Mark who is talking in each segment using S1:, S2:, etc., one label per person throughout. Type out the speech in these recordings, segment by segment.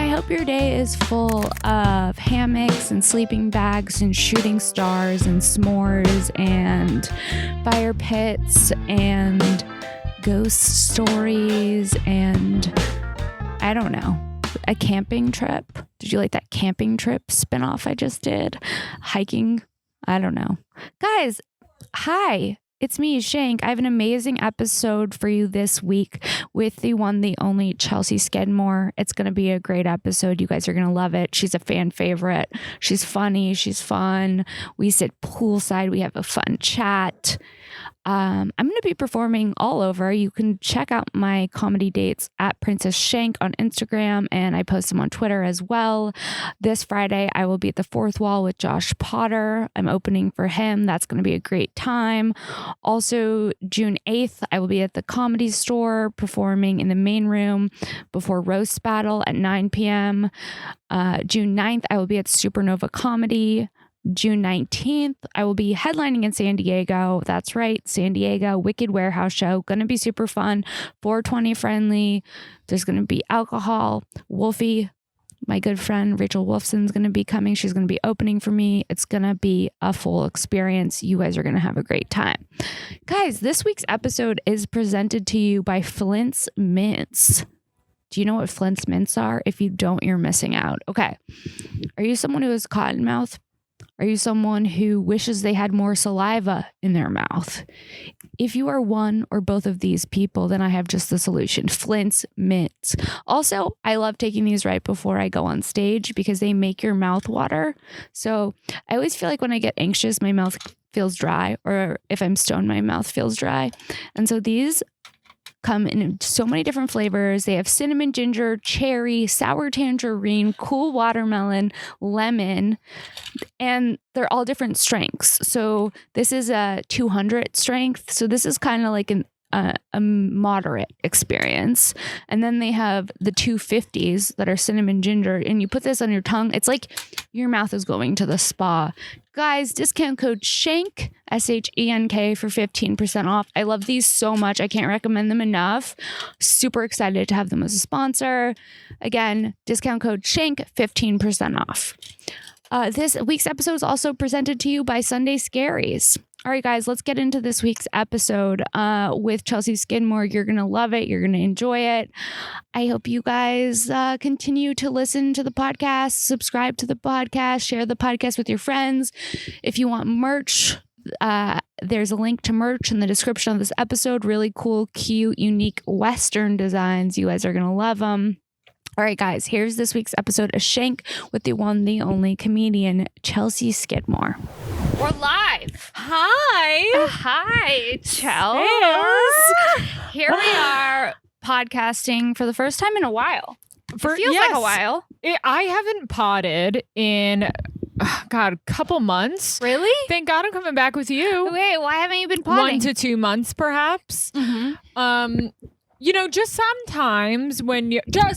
S1: I hope your day is full of hammocks and sleeping bags and shooting stars and s'mores and fire pits and ghost stories and I don't know, a camping trip. Did you like that camping trip spinoff I just did? Hiking? I don't know. Guys, hi. It's me, Shank. I have an amazing episode for you this week with the one, the only Chelsea Skidmore. It's going to be a great episode. You guys are going to love it. She's a fan favorite. She's funny. She's fun. We sit poolside. We have a fun chat. I'm going to be performing all over. You can check out my comedy dates at Princess Shank on Instagram, and I post them on Twitter as well. This Friday, I will be at the Fourth Wall with Josh Potter. I'm opening for him. That's going to be a great time. Also, June 8th, I will be at the Comedy Store performing in the main room before Roast Battle at 9 p.m. June 9th, I will be at Supernova Comedy. June 19th, I will be headlining in San Diego. That's right, San Diego, Wicked Warehouse Show. Going to be super fun, 420 friendly. There's going to be alcohol. Wolfie, my good friend Rachel Wolfson's going to be coming. She's going to be opening for me. It's going to be a full experience. You guys are going to have a great time. Guys, this week's episode is presented to you by Flint's Mints. Do you know what Flint's Mints are? If you don't, you're missing out. Okay. Are you someone who has cotton mouth? Are you someone who wishes they had more saliva in their mouth? If you are one or both of these people, then I have just the solution. Flint's Mints. Also, I love taking these right before I go on stage because they make your mouth water. So I always feel like when I get anxious, my mouth feels dry, or if I'm stoned, my mouth feels dry. And so these come in so many different flavors. They have cinnamon, ginger, cherry, sour tangerine, cool watermelon, lemon, and they're all different strengths. So this is a 200 strength. So this is kind of like a moderate experience. And then they have the 250s that are cinnamon ginger, and you put this on your tongue. It's like your mouth is going to the spa. Guys, discount code SHANK, SHENK, for 15% off. I love these so much. I can't recommend them enough. Super excited to have them as a sponsor. Again, discount code SHANK, 15% off. This week's episode is also presented to you by Sunday Scaries. All right, guys, let's get into this week's episode with Chelsea Skidmore. You're going to love it. You're going to enjoy it. I hope you guys continue to listen to the podcast, subscribe to the podcast, share the podcast with your friends. If you want merch, there's a link to merch in the description of this episode. Really cool, cute, unique Western designs. You guys are going to love them. All right, guys, here's this week's episode of Shank with the one, the only comedian, Chelsea Skidmore. We're live.
S2: Hi.
S1: Hi, Chelsea. Here we are podcasting for the first time in a while. It feels like a while.
S2: I haven't potted in, a couple months.
S1: Really?
S2: Thank God I'm coming back with you.
S1: Wait, why haven't you been potting?
S2: 1 to 2 months, perhaps.
S1: Mm-hmm.
S2: Just sometimes when you like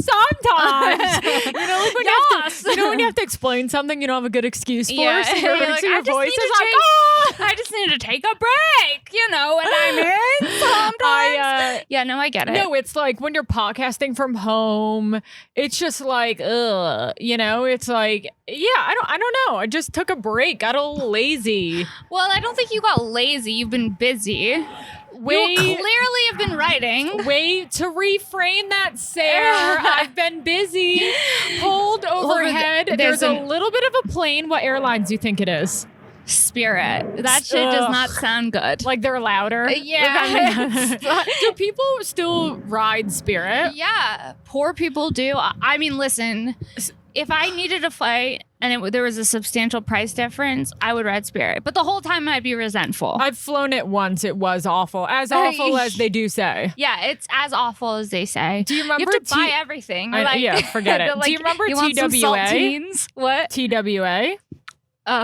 S2: when you have to explain something you don't have a good excuse for.
S1: Yeah.
S2: So your voice is like,
S1: I just need to take a break, when I'm in sometimes. I get it.
S2: No, it's like when you're podcasting from home, it's just like, it's like, I don't know. I just took a break, got a little lazy.
S1: Well, I don't think you got lazy. You've been busy. You clearly have been writing.
S2: Wait, to reframe that, Sarah. I've been busy. Hold overhead. There's a little bit of a plane. What airlines do you think it is?
S1: Spirit. That shit does not sound good.
S2: Like they're louder?
S1: Yeah.
S2: Do people still ride Spirit?
S1: Yeah. Poor people do. I mean, listen, if I needed a flight and there was a substantial price difference, I would ride Spirit. But the whole time I'd be resentful.
S2: I've flown it once. It was awful. As awful as they do say.
S1: Yeah, it's as awful as they say.
S2: Do you remember?
S1: You have to buy everything.
S2: Forget it. Do you remember TWA?
S1: What?
S2: TWA?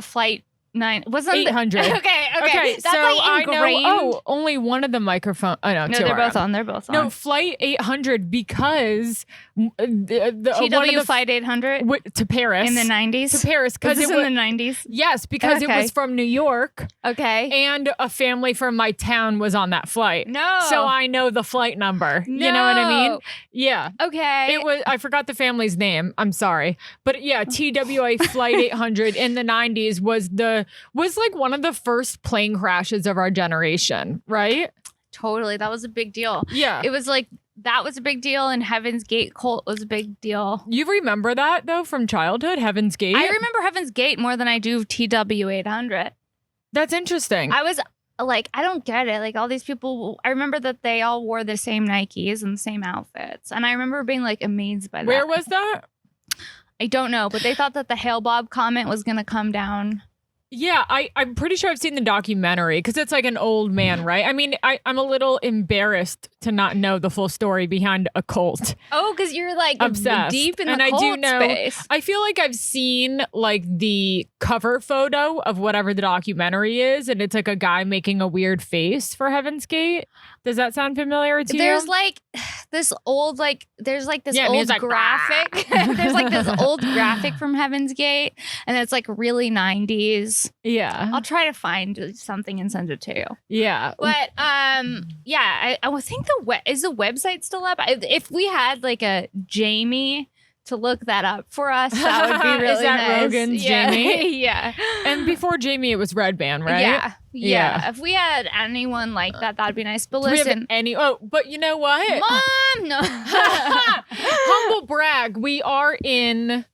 S1: Flight Wasn't
S2: 800.
S1: Okay. That's
S2: so
S1: like
S2: I
S1: ingrained.
S2: know. Oh, only one of the microphones. Oh no,
S1: No,
S2: two
S1: they're
S2: are
S1: both on. They're both on.
S2: No, flight 800 because the
S1: TW
S2: one of the
S1: flight 800
S2: to Paris
S1: in the 90s.
S2: to Paris because
S1: Was this in the 90s?
S2: Yes, because it
S1: Okay.
S2: was from New York.
S1: Okay.
S2: And a family from my town was on that flight.
S1: No.
S2: So I know the flight number.
S1: No.
S2: You know what I mean? Yeah.
S1: Okay.
S2: It was. I forgot the family's name. I'm sorry, but yeah, TWA flight 800 in the 90s was like one of the first plane crashes of our generation, right?
S1: Totally. That was a big deal.
S2: Yeah.
S1: It was like that was a big deal, and Heaven's Gate cult was a big deal.
S2: You remember that though from childhood, Heaven's Gate?
S1: I remember Heaven's Gate more than I do TW 800.
S2: That's interesting.
S1: I was like, I don't get it. Like all these people, I remember that they all wore the same Nikes and the same outfits, and I remember being like amazed by that.
S2: Where was that?
S1: I don't know, but they thought that the Hail Bob comet was gonna come down.
S2: Yeah, I'm pretty sure I've seen the documentary because it's like an old man, right? I mean, I'm a little embarrassed to not know the full story behind a cult.
S1: Oh, because you're like
S2: Obsessed.
S1: deep in the
S2: And
S1: cult
S2: I do know,
S1: space.
S2: I feel like I've seen like the cover photo of whatever the documentary is, and it's like a guy making a weird face for Heaven's Gate. Does that sound familiar to you?
S1: There's like this old there's like this
S2: Yeah, and
S1: old
S2: he's like,
S1: graphic. There's like this old graphic from Heaven's Gate, and it's like really 90s.
S2: Yeah.
S1: I'll try to find something and send it to you.
S2: Yeah.
S1: But yeah, I would think is the website still up? If we had like a Jamie to look that up for us, that would be really
S2: Is that
S1: nice.
S2: Rogan's
S1: Yeah.
S2: Jamie?
S1: Yeah.
S2: And before Jamie, it was Red Band, right?
S1: Yeah.
S2: Yeah.
S1: If we had anyone like that, that'd be nice. But
S2: Do we have
S1: listen,
S2: but you know what?
S1: Mom, no.
S2: Humble brag. We are in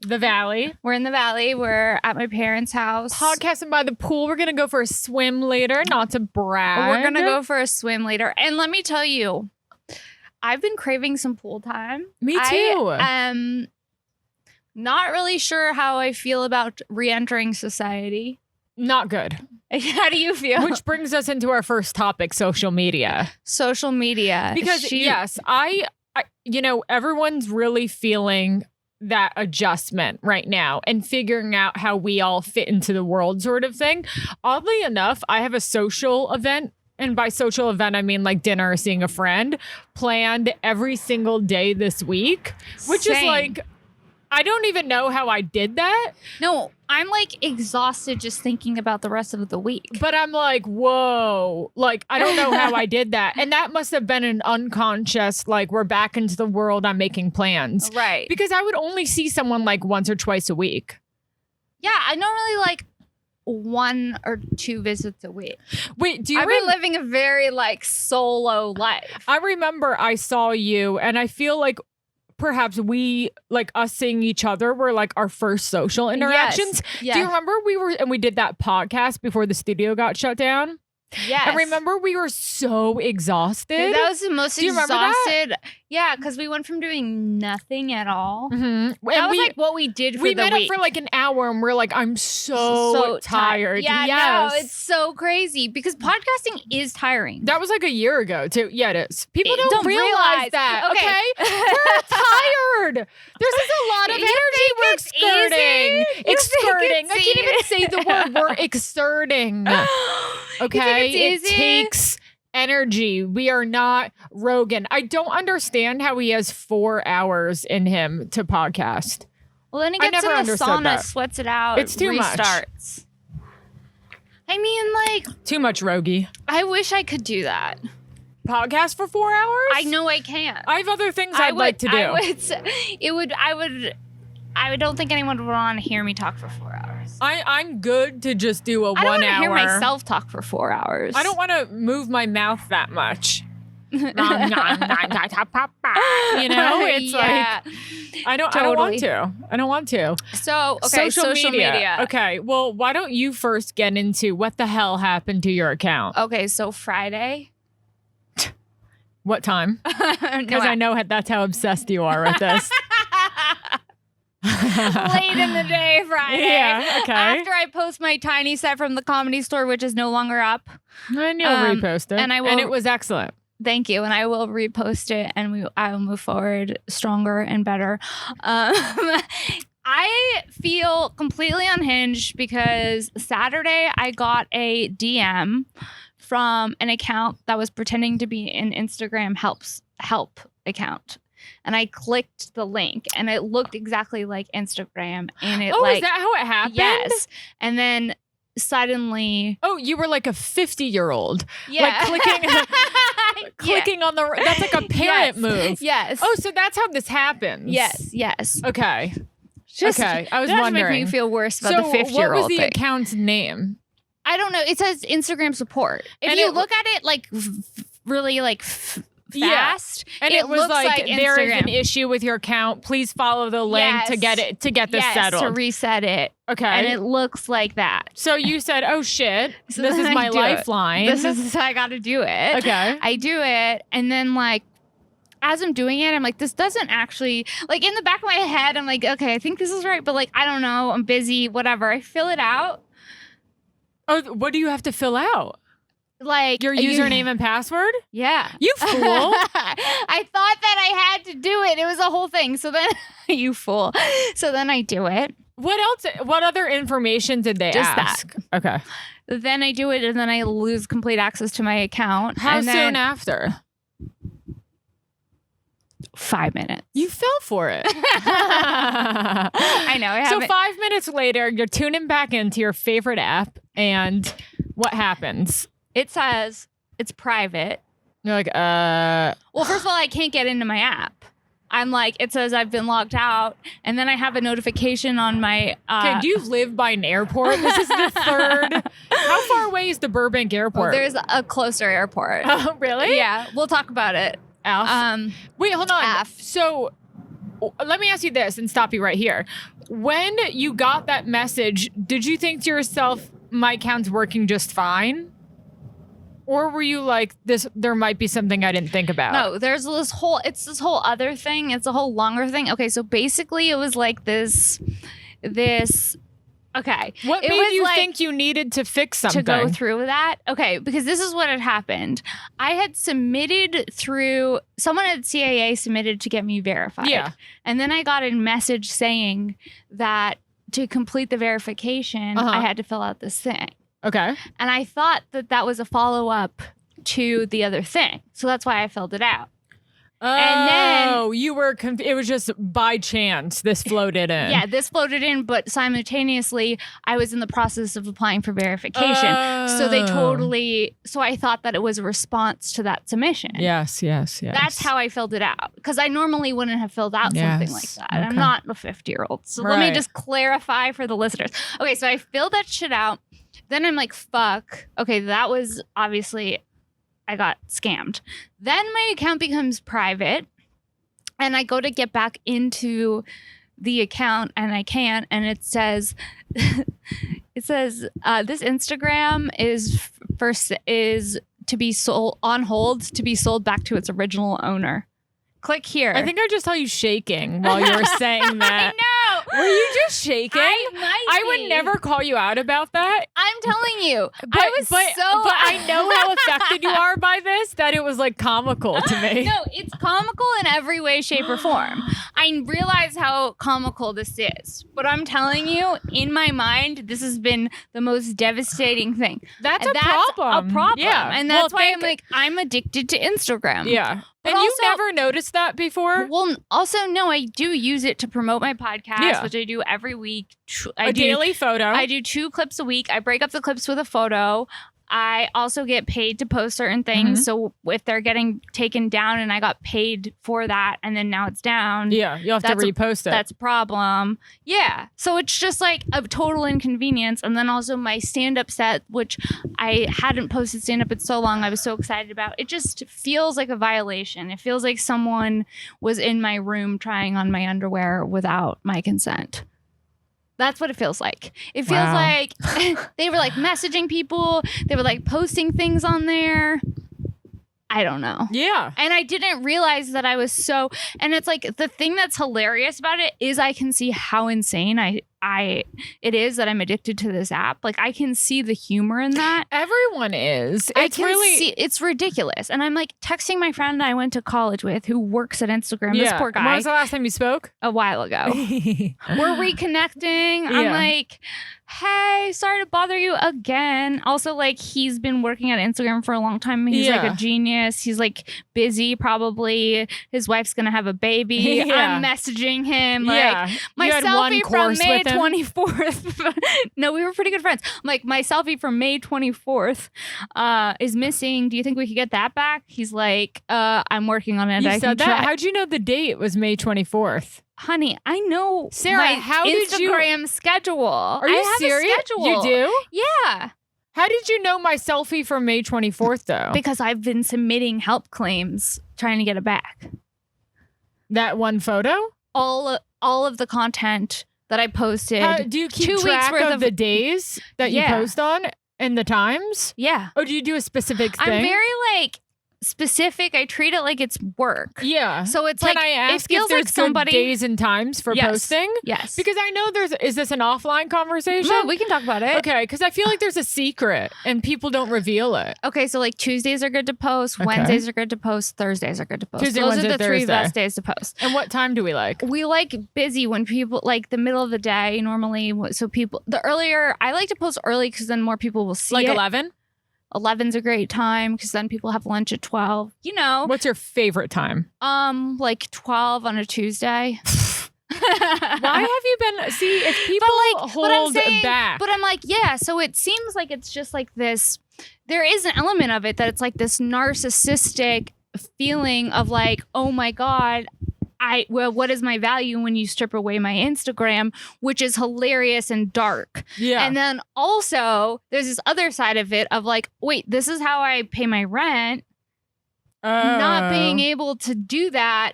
S2: the valley.
S1: We're in the valley. We're at my parents' house.
S2: Podcasting by the pool. We're going to go for a swim later, not to brag.
S1: We're going to go for a swim later. And let me tell you, I've been craving some pool time.
S2: Me too.
S1: I am not really sure how I feel about re-entering society.
S2: Not good.
S1: How do you feel?
S2: Which brings us into our first topic, social media.
S1: Social media.
S2: Because yes, I everyone's really feeling that adjustment right now and figuring out how we all fit into the world sort of thing. Oddly enough, I have a social event, and by social event, I mean like dinner or seeing a friend, planned every single day this week, which is
S1: Same.
S2: like, I don't even know how I did that.
S1: No, I'm like exhausted just thinking about the rest of the week.
S2: But I'm like, whoa, like, I don't know how I did that. And that must have been an unconscious, like, we're back into the world, I'm making plans.
S1: Right.
S2: Because I would only see someone like once or twice a week.
S1: Yeah, I normally like 1 or 2 visits a week.
S2: Wait, do you
S1: I've been living a very like solo life.
S2: I remember I saw you, and I feel like perhaps we, like us seeing each other, were like our first social interactions.
S1: Yes.
S2: Do you remember we did that podcast before the studio got shut down?
S1: Yes.
S2: I remember we were so exhausted.
S1: Dude, that was the most
S2: Do you remember that?
S1: exhausted. Yeah, because we went from doing nothing at all.
S2: Mm-hmm.
S1: That was like what we did for
S2: we
S1: the
S2: met
S1: week.
S2: up for like an hour, and we're like, I'm so tired.
S1: Yeah,
S2: yes.
S1: no, it's so crazy because podcasting is tiring.
S2: That was like a year ago too. Yeah, it is. People don't,
S1: Don't
S2: realize
S1: realize.
S2: that.
S1: Okay.
S2: We're tired. There's just a lot of
S1: You
S2: energy
S1: think
S2: we're
S1: it's
S2: exerting.
S1: easy? You
S2: Exerting.
S1: think
S2: I
S1: it's
S2: can't even
S1: easy?
S2: say the word. We're exerting. Okay.
S1: it's
S2: It
S1: easy?
S2: takes energy. We are not Rogan. I don't understand how he has 4 hours in him to podcast.
S1: Well, then he
S2: I
S1: gets
S2: never
S1: in the
S2: understood
S1: sauna,
S2: that.
S1: sweats it out,
S2: It's too much.
S1: restarts. I mean, like,
S2: Too much Rogie.
S1: I wish I could do that.
S2: Podcast for 4 hours?
S1: I know I can't.
S2: I have other things I'd like to do.
S1: I don't think anyone would want to hear me talk for 4 hours.
S2: I'm good to just do a 1 hour.
S1: I don't want to hear myself talk for 4 hours.
S2: I don't want to move my mouth that much. You know, it's
S1: yeah.
S2: like I don't
S1: Totally.
S2: want to. I don't want to.
S1: So, okay, social media.
S2: Okay, well, why don't you first get into what the hell happened to your account?
S1: Okay, so Friday.
S2: What time? Because
S1: No,
S2: I know that's how obsessed you are with this.
S1: late in the day Friday.
S2: Yeah, okay.
S1: After I post my tiny set from the Comedy Store, which is no longer up.
S2: And you'll repost it.
S1: and I will-
S2: And it was excellent.
S1: Thank you, and I will repost it, and I will move forward stronger and better. I feel completely unhinged because Saturday I got a DM from an account that was pretending to be an Instagram help account. And I clicked the link and it looked exactly like Instagram. And it
S2: is that how it happened?
S1: Yes. And then suddenly...
S2: Oh, you were like a 50-year-old.
S1: Yeah.
S2: Like clicking on the... That's like a parent move.
S1: Yes.
S2: Oh, so that's how this happens.
S1: Yes.
S2: Okay.
S1: Okay.
S2: I was
S1: wondering.
S2: wondering.
S1: Make me feel worse about the 50-year-old
S2: what was the
S1: thing.
S2: account's name?
S1: I don't know. It says Instagram support. If you look at it like really like fast,
S2: and it was
S1: looks like
S2: there is
S1: Instagram.
S2: an issue with your account. Please follow the link to get this settled.
S1: To reset it.
S2: Okay.
S1: And it looks like that.
S2: So you said, "Oh shit,
S1: So
S2: this is
S1: then
S2: my
S1: I do
S2: lifeline."
S1: I got to do it.
S2: Okay.
S1: I do it, and then like. As I'm doing it, I'm like, this doesn't actually, like in the back of my head, I'm like, okay, I think this is right, but like, I don't know, I'm busy, whatever. I fill it out.
S2: Oh, what do you have to fill out?
S1: Like
S2: your username and password?
S1: Yeah.
S2: You fool.
S1: I thought that I had to do it. It was a whole thing. So then, you fool. So then I do it.
S2: What else? What other information did they ask?
S1: That.
S2: Okay.
S1: Then I do it and then I lose complete access to my account.
S2: How soon after?
S1: 5 minutes.
S2: You fell for it.
S1: I know.
S2: So 5 minutes later, you're tuning back into your favorite app, and what happens?
S1: It says it's private.
S2: You're like,
S1: Well, first of all, I can't get into my app. I'm like, it says I've been logged out, and then I have a notification on my.
S2: Okay, do you live by an airport? This is the third. How far away is the Burbank airport?
S1: There's a closer airport.
S2: Oh, really?
S1: Yeah, we'll talk about it.
S2: Wait, hold on.
S1: F.
S2: So let me ask you this and stop you right here. When you got that message, did you think to yourself, my account's working just fine? Or were you like, there might be something I didn't think about?
S1: No, there's this whole other thing. It's a whole longer thing. Okay, so basically it was like this, okay.
S2: What made you think you needed to fix something?
S1: To go through with that? Okay, because this is what had happened. I had submitted someone at CAA submitted to get me verified.
S2: Yeah.
S1: And then I got a message saying that to complete the verification, I had to fill out this thing.
S2: Okay.
S1: And I thought that was a follow-up to the other thing. So that's why I filled it out.
S2: Oh,
S1: and then
S2: it was just by chance this floated in.
S1: Yeah, this floated in, but simultaneously I was in the process of applying for verification. So I thought that it was a response to that submission.
S2: Yes.
S1: That's how I filled it out. Because I normally wouldn't have filled out something like that. Okay. I'm not a 50-year-old. So let me just clarify for the listeners. Okay, so I filled that shit out. Then I'm like, fuck. Okay, that was obviously... I got scammed. Then my account becomes private and I go to get back into the account and I can't. And it says, this Instagram is to be sold on hold to be sold back to its original owner. Click here.
S2: I think I just saw you shaking while you were saying that.
S1: I know.
S2: Were you just shaking? I would never call you out about that.
S1: I'm telling you.
S2: But I know how affected you are by this, that it was like comical to me.
S1: No, it's comical in every way, shape, or form. I realize how comical this is. But I'm telling you, in my mind, this has been the most devastating thing.
S2: That's a problem.
S1: Yeah. And that's why I'm addicted to Instagram.
S2: Yeah.
S1: But
S2: and you never noticed that before?
S1: Well, also, no, I do use it to promote my podcast, which I do every week.
S2: A daily photo.
S1: I do 2 clips a week. I break up the clips with a photo. I also get paid to post certain things. So if they're getting taken down and I got paid for that and then now it's down.
S2: Yeah, you'll have to repost it.
S1: That's a problem. Yeah. So it's just like a total inconvenience. And then also my stand-up set, which I hadn't posted stand-up in so long, I was so excited about. It just feels like a violation. It feels like someone was in my room trying on my underwear without my consent. That's what it feels like. It feels like they were like messaging people. They were like posting things on there. I don't know.
S2: Yeah.
S1: And I didn't realize that I was and it's like the thing that's hilarious about it is I can see how insane it is that I'm addicted to this app. Like I can see the humor in that.
S2: Everyone is.
S1: It's ridiculous. And I'm like texting my friend I went to college with who works at Instagram. This poor guy.
S2: When was the last time you spoke?
S1: A while ago. We're reconnecting. I'm like, hey, sorry to bother you again. Also, like, he's been working at Instagram for a long time. He's like a genius. He's like busy, probably. His wife's gonna have a baby. I'm messaging him. Like, my selfie from May 24th. No, we were pretty good friends. Like, my selfie from May 24th is missing. Do you think we could get that back? He's like, I'm working on it.
S2: You said that? How'd you know the date was May 24th?
S1: Honey, I know
S2: Sarah, how did you
S1: Instagram schedule.
S2: Are you serious?
S1: You
S2: do?
S1: Yeah.
S2: How did you know my selfie from May 24th though?
S1: Because I've been submitting help claims trying to get it back.
S2: That one photo?
S1: All of the content that I posted.
S2: Do you keep track of the days that you post on and the times?
S1: Yeah.
S2: Oh, do you do a specific thing?
S1: I'm very specific. I treat it like it's work.
S2: Yeah.
S1: So it's
S2: Can I ask if there's somebody days and times for posting?
S1: Yes.
S2: Because I know is this an offline conversation?
S1: No, we can talk about it.
S2: Okay, because I feel like there's a secret and people don't reveal it.
S1: Okay, so like Tuesdays are good to post, Wednesdays are good to post, Thursdays are good to post.
S2: Tuesday,
S1: Those
S2: Wednesday,
S1: are the
S2: Thursday.
S1: 3 best days to post.
S2: And what time do we like?
S1: We like busy when people like the middle of the day normally. So people, the earlier, I like to post early because then more people will see
S2: like
S1: it.
S2: 11?
S1: 11's a great time because then people have lunch at 12. You know.
S2: What's your favorite time?
S1: Like 12 on a Tuesday.
S2: Why have you been? See, if people hold back.
S1: But I'm like, yeah. So it seems like it's just like this. There is an element of it that it's like this narcissistic feeling of like, oh my God, what is my value when you strip away my Instagram, which is hilarious and dark.
S2: Yeah.
S1: And then also there's this other side of it of like, wait, this is how I pay my rent. Not being able to do that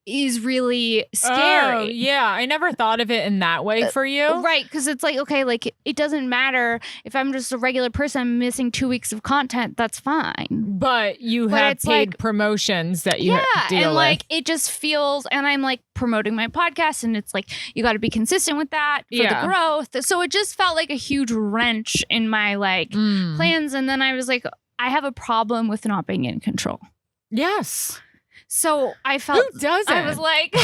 S1: is really scary.
S2: Oh, yeah. I never thought of it in that way for you.
S1: Right. Because it's like, okay, like it doesn't matter if I'm just a regular person, I'm missing 2 weeks of content. That's fine.
S2: But you have paid promotions that you deal
S1: and like
S2: with.
S1: it just feels, and I'm like promoting my podcast and it's like, you got to be consistent with that for the growth. So it just felt like a huge wrench in my plans. And then I was like, I have a problem with not being in control.
S2: Yes.
S1: So I felt
S2: who doesn't?
S1: I was like,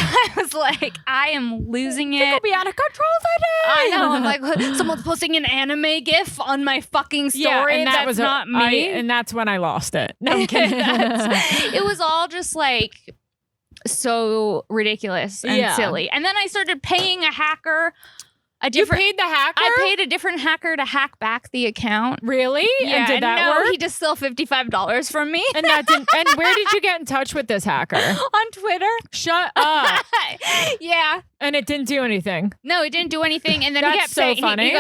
S1: I am losing it.
S2: It'll be out of control today.
S1: I know. I'm like, someone's posting an anime GIF on my fucking story.
S2: Yeah, and
S1: that's not me.
S2: And that's when I lost it. No, I'm kidding.
S1: It was all just like so ridiculous and silly. And then I started paying a hacker.
S2: You paid the hacker?
S1: I paid a different hacker to hack back the account.
S2: Really?
S1: Yeah,
S2: and did that work?
S1: He just stole $55 from me.
S2: And that didn't. And where did you get in touch with this hacker?
S1: On Twitter.
S2: Shut up.
S1: Yeah.
S2: And it didn't do anything.
S1: No, it didn't do anything. And then
S2: That's
S1: he kept
S2: so
S1: saying,
S2: funny.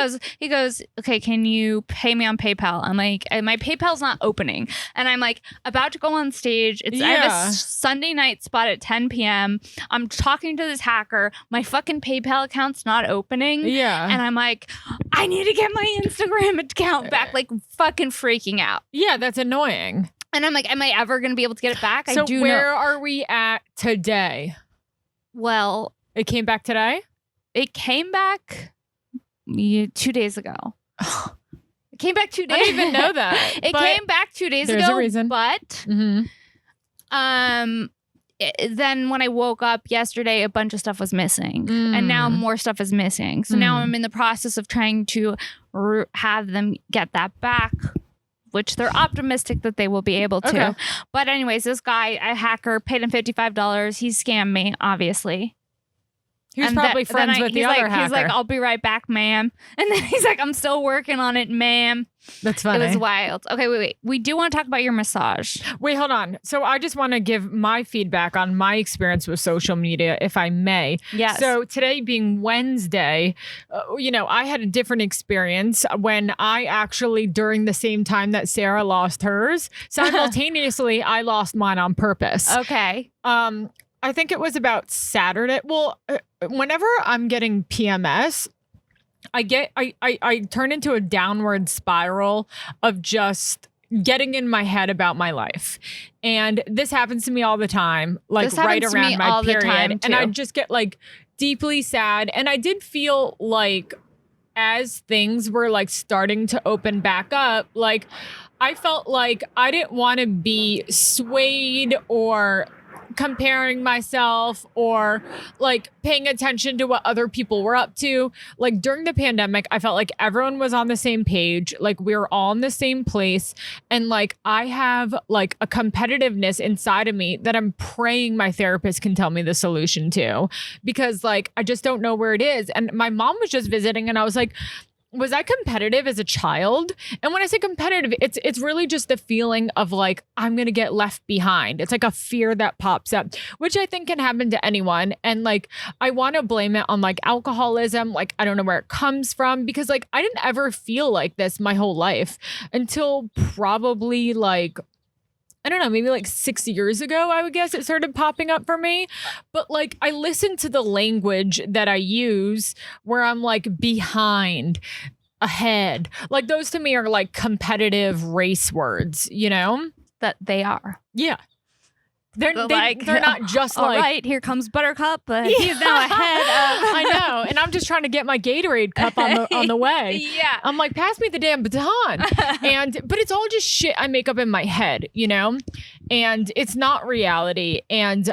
S1: he goes, okay, can you pay me on PayPal? I'm like, my PayPal's not opening. And I'm like, about to go on stage. I have a Sunday night spot at 10 p.m. I'm talking to this hacker. My fucking PayPal account's not opening.
S2: Yeah.
S1: And I'm like, I need to get my Instagram account back. Like fucking freaking out.
S2: Yeah, that's annoying.
S1: And I'm like, am I ever going to be able to get it back?
S2: So where are we at today?
S1: Well,
S2: it came back today?
S1: It came back 2 days ago. It came back 2 days.
S2: I didn't even know that.
S1: It came back 2 days ago.
S2: There's a reason.
S1: But then when I woke up yesterday, a bunch of stuff was missing. And now more stuff is missing. So now I'm in the process of trying to have them get that back, which they're optimistic that they will be able to.
S2: Okay.
S1: But anyways, this guy, a hacker, paid him $55. He scammed me, obviously.
S2: He was probably friends with the other hacker.
S1: He's like, I'll be right back, ma'am. And then he's like, I'm still working on it, ma'am.
S2: That's funny.
S1: It was wild. Okay, wait. We do want to talk about your massage.
S2: Wait, hold on. So I just want to give my feedback on my experience with social media, if I may.
S1: Yes.
S2: So today being Wednesday, I had a different experience when I actually, during the same time that Sara lost hers, simultaneously, I lost mine on purpose.
S1: Okay.
S2: I think it was about Saturday. Well, whenever I'm getting PMS, I turn into a downward spiral of just getting in my head about my life. And this happens to me all the time, like right around my period. And I just get like deeply sad. And I did feel like as things were like starting to open back up, like I felt like I didn't want to be swayed or comparing myself or like paying attention to what other people were up to. Like during the pandemic, I felt like everyone was on the same page. Like we were all in the same place. And like I have like a competitiveness inside of me that I'm praying my therapist can tell me the solution to, because like I just don't know where it is. And my mom was just visiting and I was like, was I competitive as a child? And when I say competitive, it's really just the feeling of like, I'm going to get left behind. It's like a fear that pops up, which I think can happen to anyone. And like, I want to blame it on like alcoholism. Like, I don't know where it comes from because like, I didn't ever feel like this my whole life until probably like, I don't know, maybe like 6 years ago, I would guess it started popping up for me. But like, I listen to the language that I use where I'm like behind, ahead. Like those to me are like competitive race words, you know?
S1: That they are.
S2: Yeah. They're not just
S1: all
S2: like,
S1: right, here comes Buttercup, but he's now ahead.
S2: I know. And I'm just trying to get my Gatorade cup on the way.
S1: Yeah.
S2: I'm like, pass me the damn baton. But it's all just shit I make up in my head, you know? And it's not reality. And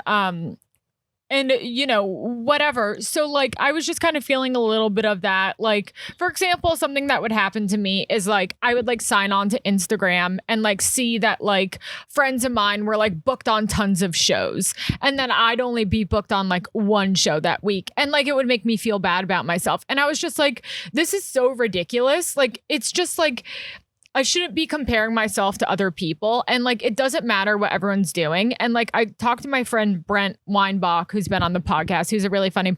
S2: you know, whatever. So like, I was just kind of feeling a little bit of that. Like, for example, something that would happen to me is like, I would like sign on to Instagram and like see that like friends of mine were like booked on tons of shows. And then I'd only be booked on like one show that week. And like, it would make me feel bad about myself. And I was just like, this is so ridiculous. Like, it's just like, I shouldn't be comparing myself to other people. And like, it doesn't matter what everyone's doing. And like, I talked to my friend Brent Weinbach, who's been on the podcast, who's a really funny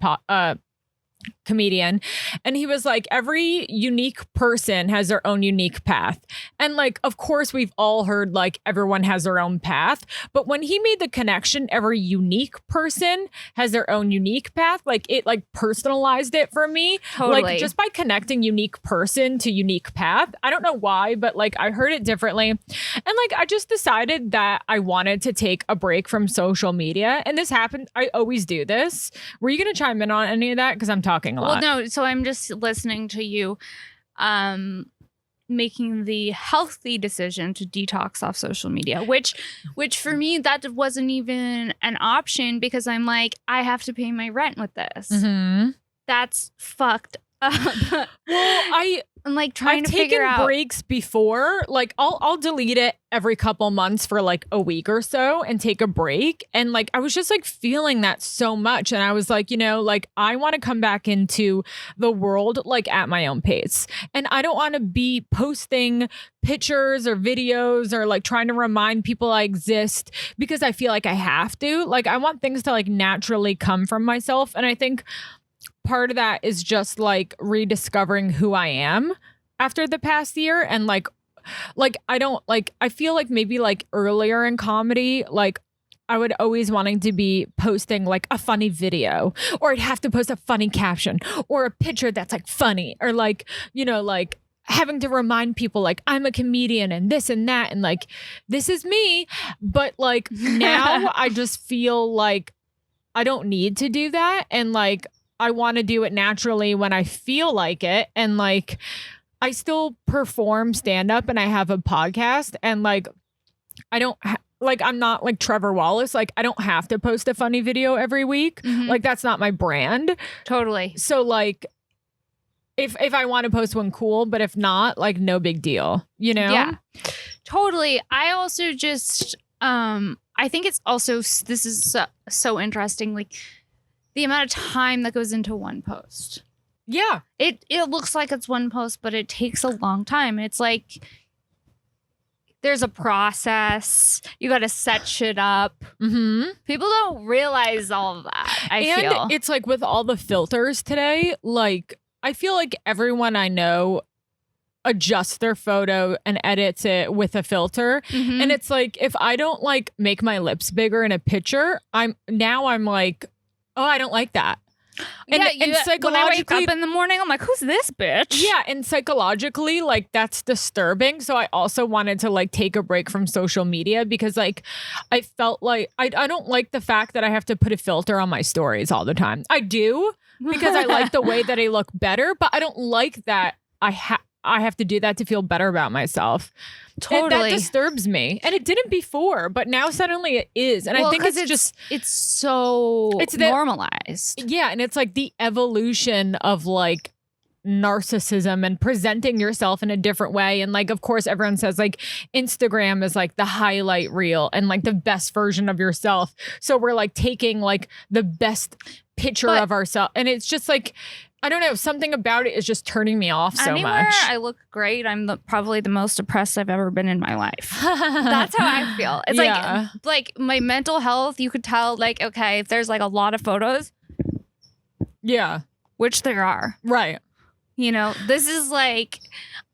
S2: comedian. And he was like, every unique person has their own unique path. And like, of course, we've all heard like everyone has their own path. But when he made the connection, every unique person has their own unique path, like it like personalized it for me.
S1: Totally.
S2: Like just by connecting unique person to unique path. I don't know why, but like I heard it differently. And like, I just decided that I wanted to take a break from social media. And this happened. I always do this. Were you going to chime in on any of that? Because I'm talking a lot.
S1: Well, no. So I'm just listening to you making the healthy decision to detox off social media, which for me, that wasn't even an option because I'm like, I have to pay my rent with this.
S2: Mm-hmm.
S1: That's fucked up.
S2: Well,
S1: I'm like trying to figure out.
S2: I've taken breaks before. Like I'll delete it every couple months for like a week or so and take a break. And like I was just like feeling that so much. And I was like, you know, like I want to come back into the world like at my own pace. And I don't want to be posting pictures or videos or like trying to remind people I exist because I feel like I have to. Like I want things to like naturally come from myself. And I think part of that is just like rediscovering who I am after the past year. And like I don't like, I feel like maybe like earlier in comedy, like I would always wanting to be posting like a funny video, or I'd have to post a funny caption or a picture that's like funny, or like, you know, like having to remind people like I'm a comedian and this and that. And like, this is me. But like now I just feel like I don't need to do that. And like, I want to do it naturally when I feel like it. And like, I still perform stand up and I have a podcast, and like, I don't like, I'm not like Trevor Wallace. Like I don't have to post a funny video every week.
S1: Mm-hmm.
S2: Like that's not my brand.
S1: Totally.
S2: So like, if I want to post one, cool. But if not, like no big deal, you know?
S1: Yeah, totally. I also just, I think it's also, this is so interesting. Like, the amount of time that goes into one post.
S2: Yeah.
S1: It looks like it's one post, but it takes a long time. It's like there's a process. You got to set shit up.
S2: Mm-hmm.
S1: People don't realize all of that, I feel.
S2: And it's like with all the filters today, like I feel like everyone I know adjusts their photo and edits it with a filter.
S1: Mm-hmm.
S2: And it's like, if I don't like make my lips bigger in a picture, I'm like, oh, I don't like that. And,
S1: yeah,
S2: and
S1: when I wake
S2: psychologically,
S1: up in the morning, I'm like, who's this bitch?
S2: yeah, and psychologically, like that's disturbing. So I also wanted to like take a break from social media because like I felt like I don't like the fact that I have to put a filter on my stories all the time. I do because I like the way that I look better, but I don't like that I have to do that to feel better about myself.
S1: Totally.
S2: And that disturbs me. And it didn't before, but now suddenly it is. And I think
S1: it's so normalized.
S2: Yeah, and it's like the evolution of like narcissism and presenting yourself in a different way. And like, of course, everyone says like Instagram is like the highlight reel and like the best version of yourself. So we're like taking like the best picture of ourselves. And it's just like, I don't know, something about it is just turning me off so much.
S1: I look great. I'm probably the most depressed I've ever been in my life. That's how I feel. It's like my mental health, you could tell like, okay, if there's like a lot of photos.
S2: Yeah.
S1: Which there are.
S2: Right.
S1: You know, this is like,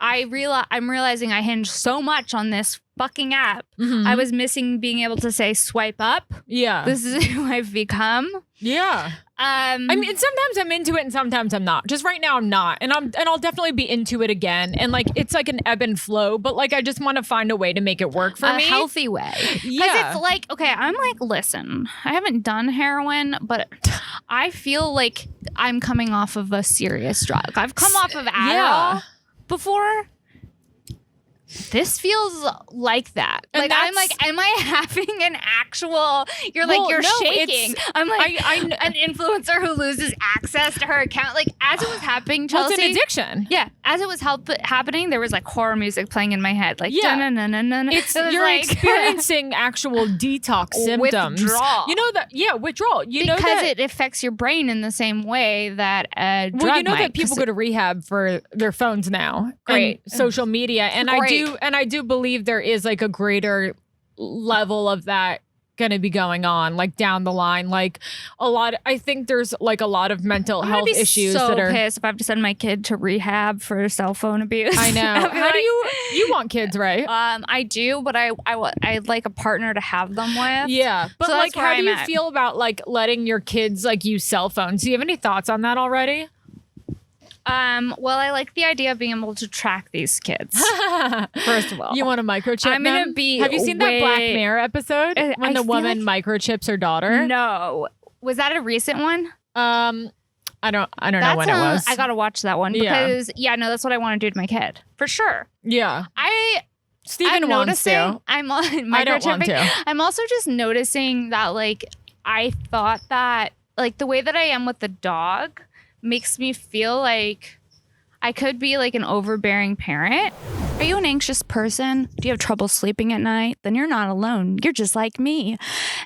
S1: I'm realizing I hinge so much on this fucking app.
S2: Mm-hmm.
S1: I was missing being able to say swipe up.
S2: Yeah.
S1: This is who I've become.
S2: Yeah. I mean, sometimes I'm into it and sometimes I'm not. Just right now I'm not. And I'll definitely be into it again. And like it's like an ebb and flow, but like I just want to find a way to make it work for me.
S1: A healthy way.
S2: Yeah.
S1: Because it's like, okay, I'm like, listen, I haven't done heroin, but I feel like I'm coming off of a serious drug. I've come off of Adderall before. This feels like that.
S2: And
S1: like I'm like, am I having an actual? You're like, you're shaking. I'm like, I'm an influencer who loses access to her account. Like as it was happening, Chelsea.
S2: Well, it's an addiction.
S1: Yeah, as it was happening, there was like horror music playing in my head. Like,
S2: yeah,
S1: it's
S2: you're
S1: like,
S2: experiencing actual detox symptoms.
S1: Withdrawal.
S2: You know that? Yeah, withdrawal. You know
S1: because
S2: that
S1: it affects your brain in the same way that a drug
S2: well, you know
S1: might,
S2: that people go to rehab for their phones now,
S1: Great.
S2: and social media, and I do believe there is like a greater level of that going to be going on like down the line. Like I think there's like a lot of mental health issues
S1: so
S2: that are
S1: pissed if I have to send my kid to rehab for cell phone abuse.
S2: I know. How do you want kids, right?
S1: I do, but I'd like a partner to have them with.
S2: Yeah. But
S1: so
S2: like how do you feel about like letting your kids like use cell phones? Do you have any thoughts on that already?
S1: Well, I like the idea of being able to track these kids. First of all,
S2: you want to microchip
S1: I'm
S2: them?
S1: gonna be.
S2: Have you seen that Black Mirror episode when the woman microchips her daughter?
S1: No, was that a recent one?
S2: I don't know when it was.
S1: I gotta watch that one because no, that's what I want to do to my kid for sure.
S2: Yeah,
S1: Steven wants to. I
S2: don't want to.
S1: I'm also just noticing that like I thought that like the way that I am with the dog makes me feel like I could be like an overbearing parent. Are you an anxious person? Do you have trouble sleeping at night? Then you're not alone. You're just like me.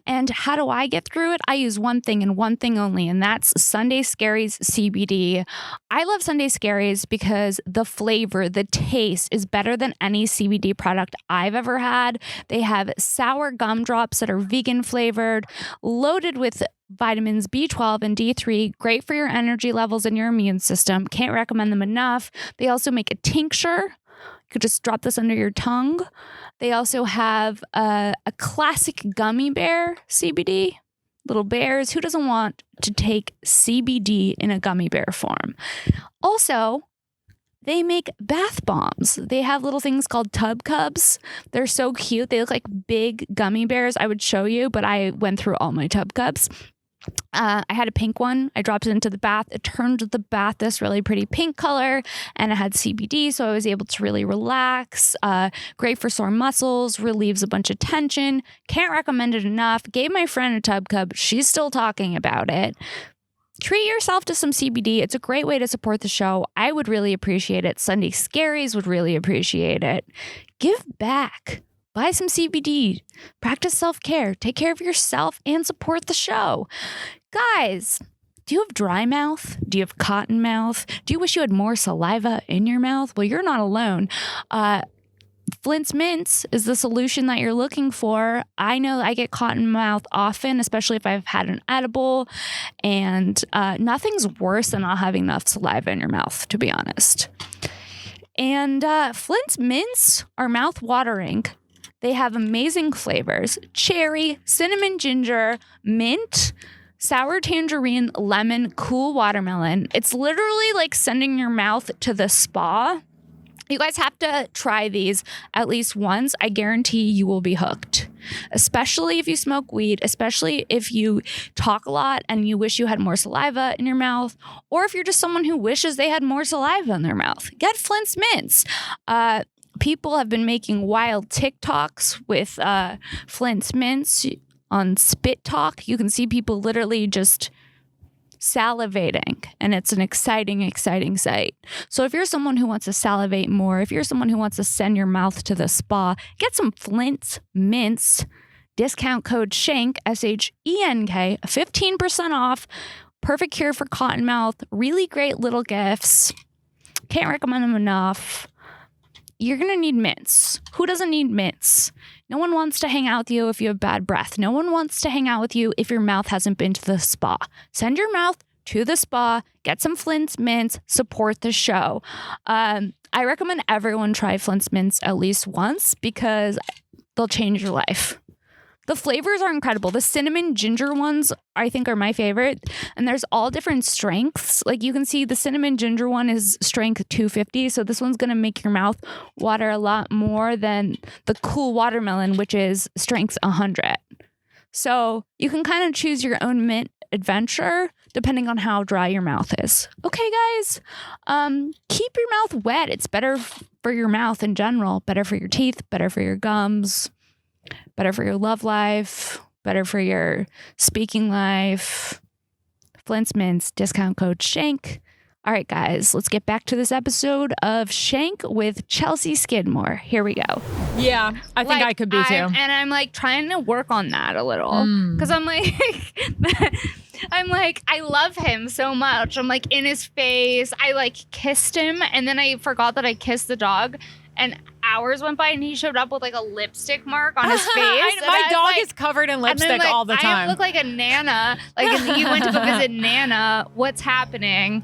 S1: And how do I get through it? I use one thing and one thing only, and that's Sunday Scaries CBD. I love Sunday Scaries because the flavor, the taste is better than any CBD product I've ever had. They have sour gumdrops that are vegan flavored, loaded with vitamins B12 and D3, great for your energy levels and your immune system. Can't recommend them enough. They also make a tincture. You could just drop this under your tongue. They also have a classic gummy bear CBD. Little bears. Who doesn't want to take CBD in a gummy bear form? Also, they make bath bombs. They have little things called tub cubs. They're so cute. They look like big gummy bears. I would show you, but I went through all my tub cubs. I had a pink one. I dropped it into the bath. It turned the bath this really pretty pink color, and it had CBD, so I was able to really relax. Great for sore muscles, relieves a bunch of tension. Can't recommend it enough. Gave my friend a tub cub. She's still talking about it. Treat yourself to some CBD. It's a great way to support the show. I would really appreciate it. Sunday Scaries would really appreciate it. Give back. Buy some CBD, practice self-care, take care of yourself, and support the show. Guys, do you have dry mouth? Do you have cotton mouth? Do you wish you had more saliva in your mouth? Well, you're not alone. Flint's Mints is the solution that you're looking for. I know I get cotton mouth often, especially if I've had an edible, and nothing's worse than not having enough saliva in your mouth, to be honest. And Flint's Mints are mouth-watering. They have amazing flavors: cherry, cinnamon ginger, mint, sour tangerine, lemon, cool watermelon. It's literally like sending your mouth to the spa. You guys have to try these at least once. I guarantee you will be hooked, especially if you smoke weed, especially if you talk a lot and you wish you had more saliva in your mouth, or if you're just someone who wishes they had more saliva in their mouth. Get Flint's Mints. People have been making wild TikToks with Flint's Mints on Spit Talk. You can see people literally just salivating, and it's an exciting sight. So if you're someone who wants to salivate more, if you're someone who wants to send your mouth to the spa, get some Flint's Mints. Discount code SHENK, SHENK, 15% off. Perfect cure for cotton mouth. Really great little gifts. Can't recommend them enough. You're going to need mints. Who doesn't need mints? No one wants to hang out with you if you have bad breath. No one wants to hang out with you if your mouth hasn't been to the spa. Send your mouth to the spa. Get some Flint's Mints. Support the show. I recommend everyone try Flint's Mints at least once because they'll change your life. The flavors are incredible. The cinnamon ginger ones, I think, are my favorite. And there's all different strengths. Like you can see the cinnamon ginger one is strength 250. So this one's going to make your mouth water a lot more than the cool watermelon, which is strength 100. So you can kind of choose your own mint adventure depending on how dry your mouth is. Okay, guys, keep your mouth wet. It's better for your mouth in general, better for your teeth, better for your gums. Better for your love life, better for your speaking life. Flint's Mints, discount code SHANK. All right, guys, let's get back to this episode of Shank with Chelsea Skidmore. Here we go.
S2: Yeah, I think I could be too.
S1: And I'm like trying to work on that a little because I'm like, I love him so much. I'm like in his face. I like kissed him and then I forgot that I kissed the dog. And hours went by and he showed up with like a lipstick mark on his face.
S2: My dog is covered in lipstick all the time.
S1: I look like a Nana. Like you went to go visit Nana. What's happening?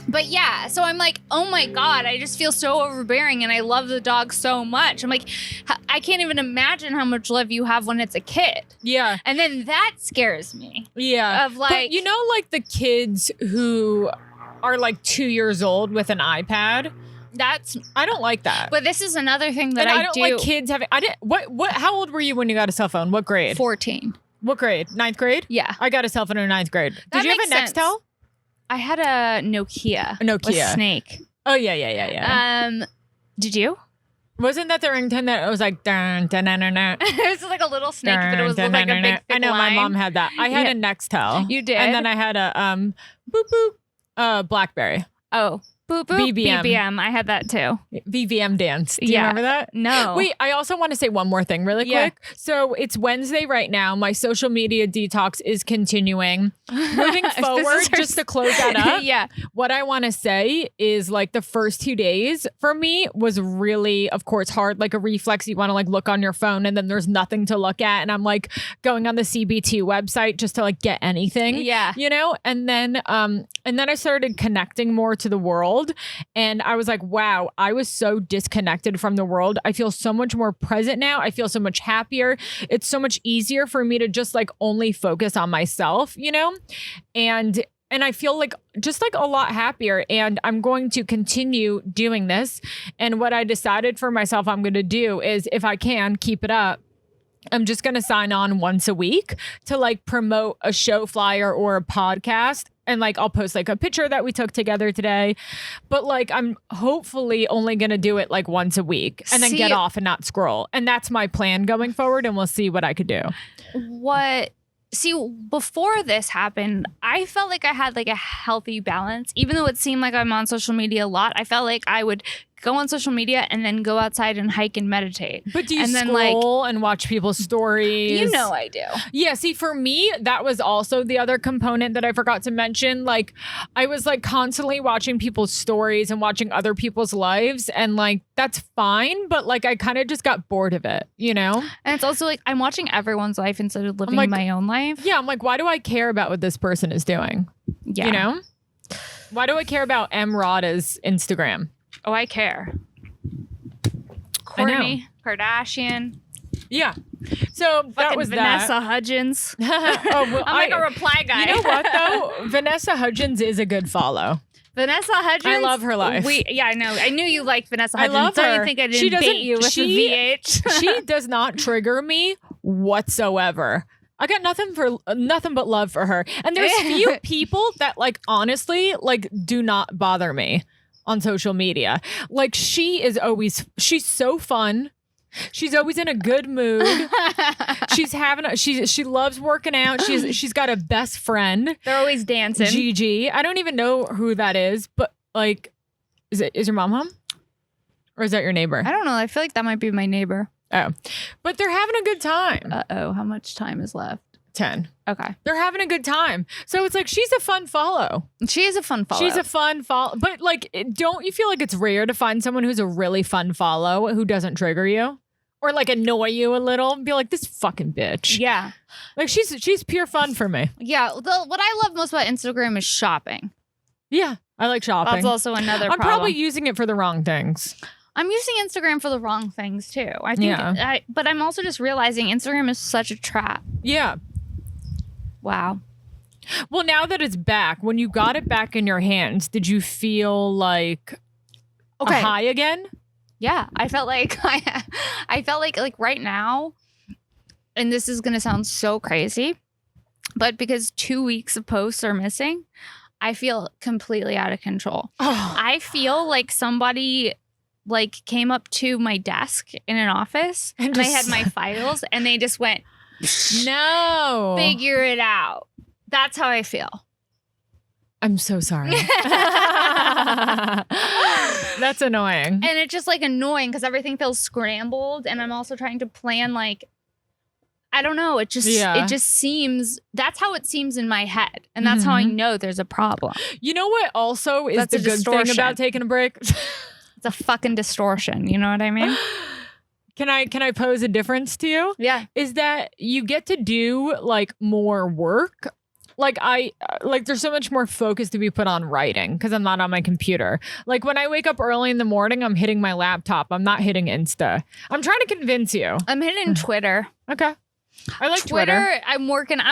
S1: But yeah, so I'm like, oh my God, I just feel so overbearing and I love the dog so much. I'm like, I can't even imagine how much love you have when it's a kid.
S2: Yeah.
S1: And then that scares me.
S2: Yeah.
S1: Of like,
S2: but you know, like the kids who are like 2 years old with an iPad. I don't like that.
S1: But this is another thing that
S2: I don't like kids having. How old were you when you got a cell phone? What grade?
S1: 14.
S2: What grade? 9th grade?
S1: Yeah.
S2: I got a cell phone in 9th grade. Did you have a Nextel?
S1: I had a Nokia.
S2: A Nokia.
S1: With Snake.
S2: Oh yeah.
S1: Did you?
S2: Wasn't that the ringtone that it was like dun dun dun dun dun?
S1: It was like a little snake, but it was like a big thick
S2: I know
S1: line.
S2: my mom had that. I had a Nextel.
S1: You did?
S2: And then I had a boop boop BlackBerry.
S1: Oh. Boop, boop, BBM. I had that too.
S2: VVM dance. Do you remember that?
S1: No.
S2: Wait, I also want to say one more thing really quick. So it's Wednesday right now. My social media detox is continuing. Moving forward, just to close that up. What I want to say is like the first 2 days for me was really, of course, hard. Like a reflex. You want to like look on your phone and then there's nothing to look at. And I'm like going on the CBT website just to like get anything.
S1: Yeah.
S2: You know? And then I started connecting more to the world. And I was like, wow, I was so disconnected from the world. I feel so much more present now. I feel so much happier. It's so much easier for me to just like only focus on myself, you know? And I feel like just like a lot happier and I'm going to continue doing this. And what I decided for myself I'm going to do is if I can keep it up, I'm just going to sign on once a week to like promote a show flyer or a podcast. And like, I'll post like a picture that we took together today, but like, I'm hopefully only going to do it like once a week and then get off and not scroll. And that's my plan going forward. And we'll see what I could do.
S1: Before this happened, I felt like I had like a healthy balance, even though it seemed like I'm on social media a lot. I felt like I would go on social media and then go outside and hike and meditate.
S2: But do you scroll and watch people's stories?
S1: You know I do.
S2: Yeah, see, for me, that was also the other component that I forgot to mention. Like, I was like constantly watching people's stories and watching other people's lives. And like, that's fine. But like, I kind of just got bored of it, you know?
S1: And it's also like, I'm watching everyone's life instead of living my own life.
S2: Yeah, I'm like, why do I care about what this person is doing? Yeah. You know? Why do I care about M. Rada's Instagram?
S1: Oh, I care. Kourtney Kardashian.
S2: Yeah. So that
S1: Fucking
S2: was
S1: Vanessa
S2: that.
S1: Hudgens.
S2: Oh, well,
S1: I'm like a reply guy.
S2: You know what though? Vanessa Hudgens is a good follow.
S1: Vanessa Hudgens.
S2: I love her life.
S1: I know. I knew you liked Vanessa
S2: I
S1: Hudgens.
S2: love
S1: Don't
S2: her.
S1: you think I
S2: She
S1: didn't
S2: doesn't-
S1: bait you with
S2: she-
S1: the VH?
S2: She does not trigger me whatsoever. I got nothing but love for her. And there's few people that like honestly like do not bother me on social media. Like she's so fun. She's always in a good mood. She loves working out. She's got a best friend.
S1: They're always dancing.
S2: Gigi. I don't even know who that is, but like is your mom home? Or is that your neighbor?
S1: I don't know. I feel like that might be my neighbor.
S2: Oh. But they're having a good time.
S1: Uh-oh. How much time is left?
S2: 10.
S1: Okay.
S2: They're having a good time. So it's like she's a fun follow.
S1: She is a fun follow.
S2: She's a fun follow. But like, don't you feel like it's rare to find someone who's a really fun follow who doesn't trigger you? Or like annoy you a little and be like, this fucking bitch.
S1: Yeah.
S2: Like she's pure fun for me.
S1: Yeah. What I love most about Instagram is shopping.
S2: Yeah. I like shopping.
S1: That's also another
S2: I'm
S1: problem.
S2: probably using it for the wrong things.
S1: I'm using Instagram for the wrong things too. I think,
S2: Yeah.
S1: but I'm also just realizing Instagram is such a trap.
S2: Yeah.
S1: Wow.
S2: Well, now that it's back, when you got it back in your hands, did you feel like a high again?
S1: Yeah, I felt like I felt like right now, and this is gonna sound so crazy, but because 2 weeks of posts are missing, I feel completely out of control.
S2: Oh.
S1: I feel like somebody like came up to my desk in an office and I had my files and they just went,
S2: no,
S1: figure it out. That's how I feel.
S2: I'm so sorry. That's annoying.
S1: And it's just like annoying because everything feels scrambled and I'm also trying to plan like, I don't know. It just seems, that's how it seems in my head. And that's how I know there's a problem.
S2: You know what also is
S1: That's
S2: the
S1: a
S2: good
S1: distortion.
S2: thing about taking a break?
S1: It's a fucking distortion. You know what I mean?
S2: Can I pose a difference to you?
S1: Yeah.
S2: Is that you get to do like more work. Like there's so much more focus to be put on writing because I'm not on my computer. Like when I wake up early in the morning, I'm hitting my laptop. I'm not hitting Insta. I'm trying to convince you.
S1: I'm hitting Twitter.
S2: Okay. I like Twitter.
S1: I'm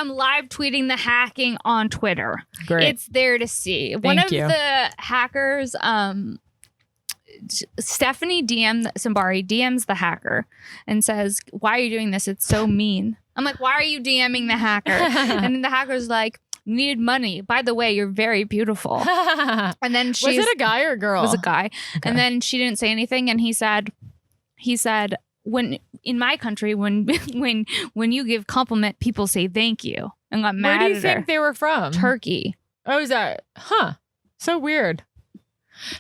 S1: live tweeting the hacking on Twitter.
S2: Great.
S1: It's there to see. One of the hackers, Stephanie Sambari DMs the hacker and says, "Why are you doing this? It's so mean." I'm like, "Why are you DMing the hacker?" And then the hacker's like, "Needed money. By the way, you're very beautiful." And then was
S2: it a guy or a girl?
S1: It was a guy.
S2: Okay.
S1: And then she didn't say anything. And he said, when in my country, when you give compliment, people say thank you. And got mad at her.
S2: Where do you think they were from?
S1: Turkey.
S2: Oh, is that? So weird.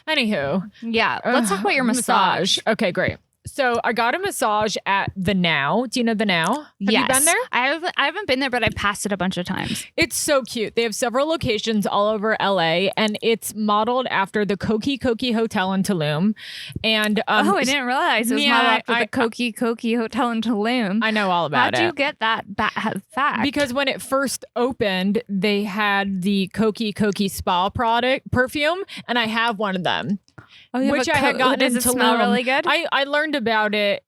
S2: Anywho.
S1: Yeah. Let's talk about your massage.
S2: Okay, great. So I got a massage at The Now. Do you know The Now? Have you been there?
S1: I haven't been there, but I passed it a bunch of times.
S2: It's so cute. They have several locations all over LA, and it's modeled after the Koki Hotel in Tulum. And
S1: I didn't realize it was modeled after the Koki Hotel in Tulum.
S2: I know all about it.
S1: How'd you get that fact?
S2: Because when it first opened, they had the Koki Spa perfume, and I have one of them. Which I had gotten
S1: Does
S2: in
S1: it smell
S2: Tulum.
S1: really good?
S2: I learned about it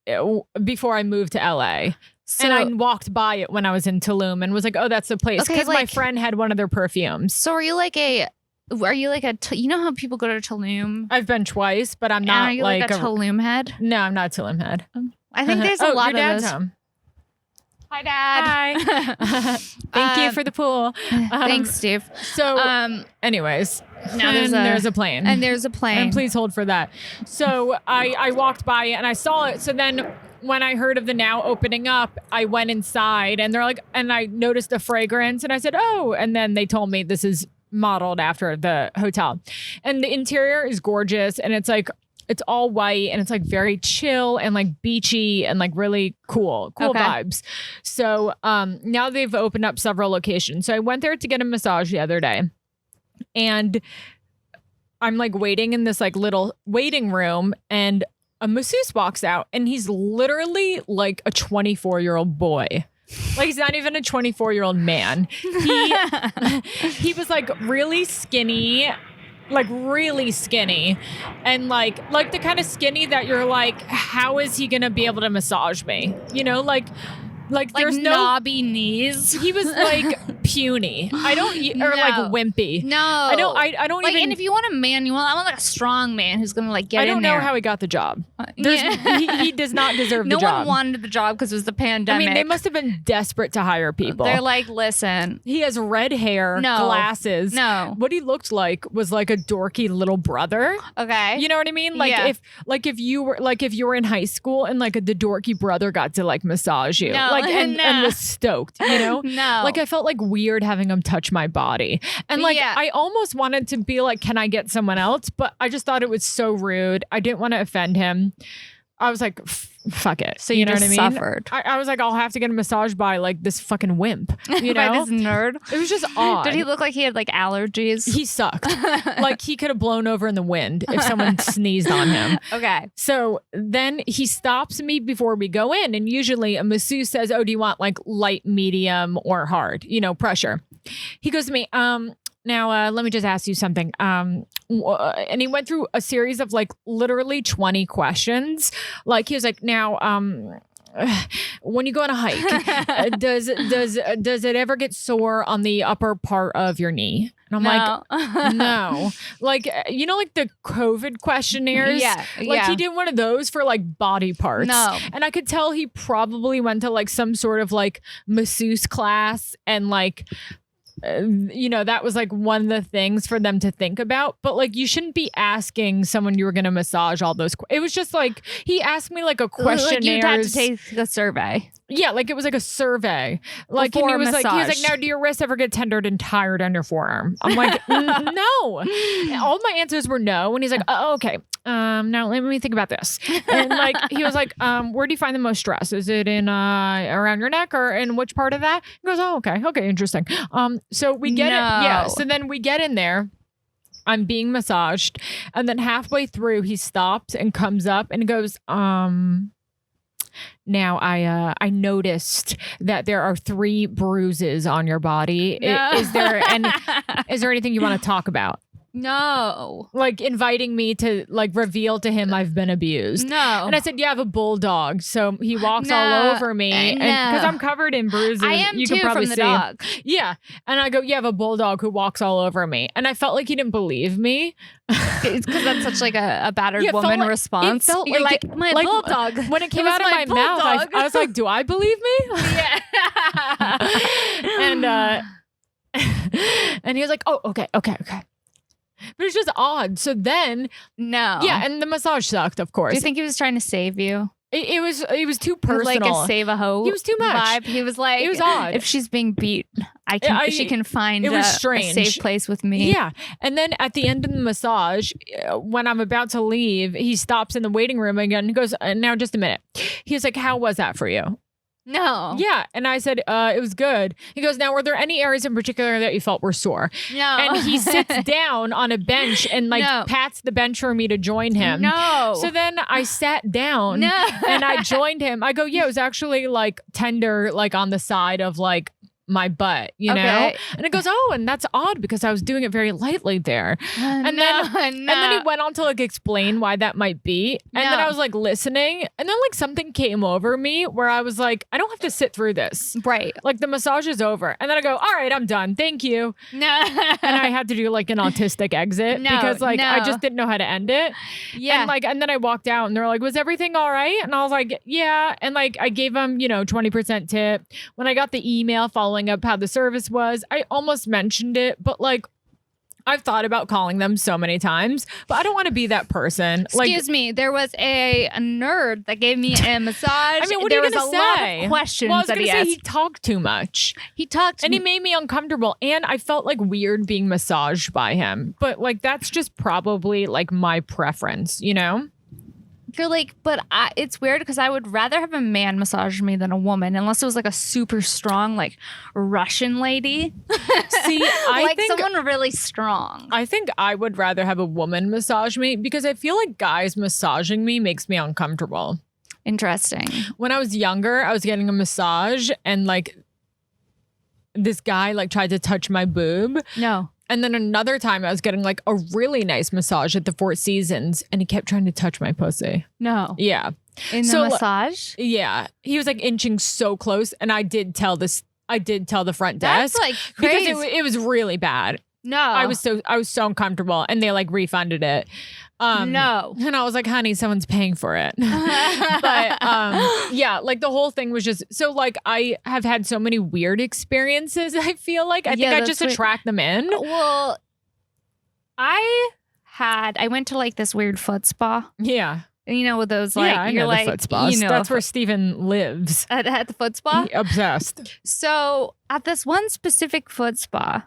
S2: before I moved to LA. And I walked by it when I was in Tulum and was like, oh, that's the place. Because my friend had one of their perfumes.
S1: So are you like you know how people go to Tulum?
S2: I've been twice, but I'm not
S1: are you like a Tulum head?
S2: No, I'm not a Tulum head.
S1: I think there's a lot
S2: your
S1: of
S2: dad's
S1: those.
S2: home.
S1: Hi, Dad.
S2: Hi. Thank you for the pool.
S1: Thanks, Steve.
S2: So, anyways,
S1: now
S2: there's a plane.
S1: And there's a plane.
S2: And please hold for that. So I walked by and I saw it. So then when I heard of The Now opening up, I went inside and they're like, and I noticed the fragrance and I said, oh, and then they told me this is modeled after the hotel. And the interior is gorgeous and it's like, it's all white and it's like very chill and like beachy and like really cool vibes. So now they've opened up several locations. So I went there to get a massage the other day and I'm like waiting in this like little waiting room and a masseuse walks out and he's literally like a 24-year-old boy. Like he's not even a 24-year-old man. He was like really skinny. Like really skinny and like the kind of skinny that you're like, how is he gonna be able to massage me? You know, like Like
S1: Like
S2: there's no.
S1: knobby knees.
S2: He was like puny. Or like wimpy.
S1: No.
S2: I don't
S1: like,
S2: even.
S1: and if you want a man, I want like a strong man who's gonna like get
S2: I
S1: in
S2: don't know
S1: there.
S2: how he got the job.
S1: Yeah.
S2: He does not deserve
S1: No
S2: the job.
S1: one wanted the job because it was the
S2: I
S1: pandemic.
S2: mean, they must have been desperate to hire people.
S1: They're like, listen.
S2: He has red hair,
S1: No.
S2: glasses.
S1: No.
S2: What he looked like was like a dorky little brother.
S1: Okay.
S2: You know what I mean? Like
S1: Yeah.
S2: if you were in high school and like the dorky brother got to like massage you,
S1: No.
S2: like and was stoked, you know?
S1: No.
S2: Like I felt like weird having him touch my body. And like
S1: Yeah.
S2: I almost wanted to be like, can I get someone else? But I just thought it was so rude. I didn't want to offend him. I was like, fuck it.
S1: So you
S2: know
S1: just
S2: what I mean?
S1: suffered.
S2: I was like, I'll have to get a massage by like this fucking wimp. You
S1: By
S2: know?
S1: this nerd.
S2: It was just odd.
S1: Did he look like he had like allergies?
S2: He sucked. Like he could have blown over in the wind if someone sneezed on him.
S1: Okay.
S2: So then he stops me before we go in. And usually a masseuse says, oh, do you want like light, medium, or hard, pressure? He goes to me, now, let me just ask you something. And he went through a series of like literally 20 questions. Like he was like, now, when you go on a hike, does it ever get sore on the upper part of your knee? And I'm like, no. Like, like the COVID questionnaires?
S1: Yeah.
S2: Like he did one of those for like body parts.
S1: No.
S2: And I could tell he probably went to like some sort of like masseuse class and like, that was like one of the things for them to think about. But like, you shouldn't be asking someone you were going to massage all those. It was just like, he asked me like a questionnaire.
S1: Like you'd have to take a survey.
S2: Yeah, like it was like a survey. Like and
S1: Before
S2: he was
S1: massage.
S2: like, now do your wrists ever get tendered and tired on your forearm? I'm like, no. And all my answers were no. And he's like, oh, okay. Now let me think about this. And like he was like, where do you find the most stress? Is it in around your neck or in which part of that? He goes, oh, okay, interesting. So we get it. Yeah. So then we get in there. I'm being massaged, and then halfway through he stops and comes up and goes, now I noticed that there are 3 bruises on your body.
S1: No.
S2: Is there anything you want to talk about?
S1: No.
S2: Like inviting me to like reveal to him I've been abused.
S1: No.
S2: And I said, yeah, I have a bulldog. So he walks
S1: No.
S2: all over me. And because I'm covered in bruises.
S1: I am
S2: you
S1: too
S2: can probably
S1: from the
S2: see.
S1: dog.
S2: Yeah. And I go, yeah, I have a bulldog who walks all over me. And I felt like he didn't believe me.
S1: It's because that's such like a battered
S2: Yeah, it felt
S1: woman
S2: like-
S1: response.
S2: It felt
S1: You're
S2: like,
S1: my bulldog.
S2: When it came
S1: was
S2: out of my mouth,
S1: bulldog.
S2: I was like, do I believe me?
S1: Yeah.
S2: And he was like, oh, okay. But it's just odd. So then,
S1: No.
S2: yeah, and the massage sucked, of course.
S1: Do you think he was trying to save you?
S2: It was too
S1: It was
S2: personal.
S1: like a save a hoe.
S2: He was too much.
S1: Vibe. He was like,
S2: It was odd.
S1: If she's being beat, she can find
S2: it was
S1: a
S2: strange.
S1: safe place with me.
S2: Yeah. And then at the end of the massage, when I'm about to leave, he stops in the waiting room again and goes, now just a minute. He was like, how was that for you?
S1: No.
S2: Yeah. And I said, it was good. He goes, now, were there any areas in particular that you felt were sore?
S1: No.
S2: And he sits down on a bench and like
S1: No.
S2: pats the bench for me to join him.
S1: No.
S2: So then I sat down
S1: No.
S2: and I joined him. I go, yeah, it was actually like tender, like on the side of like my butt, you know?
S1: Okay.
S2: And it goes, oh, and that's odd because I was doing it very lightly there. And then he went on to like explain why that might be. And then
S1: No.
S2: I was like listening. And then like something came over me where I was like, I don't have to sit through this.
S1: Right.
S2: Like the massage is over. And then I go, all right, I'm done. Thank you.
S1: No.
S2: And I had to do like an autistic exit
S1: No,
S2: because like I
S1: no.
S2: just didn't know how to end it.
S1: Yeah.
S2: And then I walked out and they're like, was everything all right? And I was like, yeah. And like I gave them, 20% tip. When I got the email following up how the service was, I almost mentioned it, but like I've thought about calling them so many times, but I don't want to be that person.
S1: Excuse me, there was a nerd that gave me a massage.
S2: I mean, what
S1: there
S2: are you
S1: was
S2: going to
S1: a
S2: say?
S1: lot of questions
S2: Well, I was
S1: that
S2: going
S1: he
S2: to say
S1: asked.
S2: he talked too much.
S1: He talked
S2: And he made me uncomfortable. And I felt like weird being massaged by him. But like, that's just probably like my preference,
S1: You're like, but it's weird because I would rather have a man massage me than a woman, unless it was like a super strong, like Russian lady.
S2: See, I
S1: like
S2: think
S1: someone really strong.
S2: I think I would rather have a woman massage me because I feel like guys massaging me makes me uncomfortable.
S1: Interesting.
S2: When I was younger, I was getting a massage and like this guy like tried to touch my boob.
S1: No.
S2: And then another time I was getting like a really nice massage at the Four Seasons and he kept trying to touch my pussy.
S1: No.
S2: Yeah.
S1: In the massage?
S2: Yeah. He was like inching so close. And I did tell the front desk.
S1: That's like crazy.
S2: Because it was really bad.
S1: No.
S2: I was so uncomfortable and they like refunded it.
S1: No.
S2: And I was like, honey, someone's paying for it. But yeah, like the whole thing was just so like I have had so many weird experiences. I feel like I think I just attract them in.
S1: Well, I went to like this weird foot spa.
S2: Yeah.
S1: You know, with those like
S2: I
S1: you're
S2: know
S1: like
S2: the foot spas.
S1: You know,
S2: that's where Steven lives.
S1: At the foot spa?
S2: Obsessed.
S1: So at this one specific foot spa,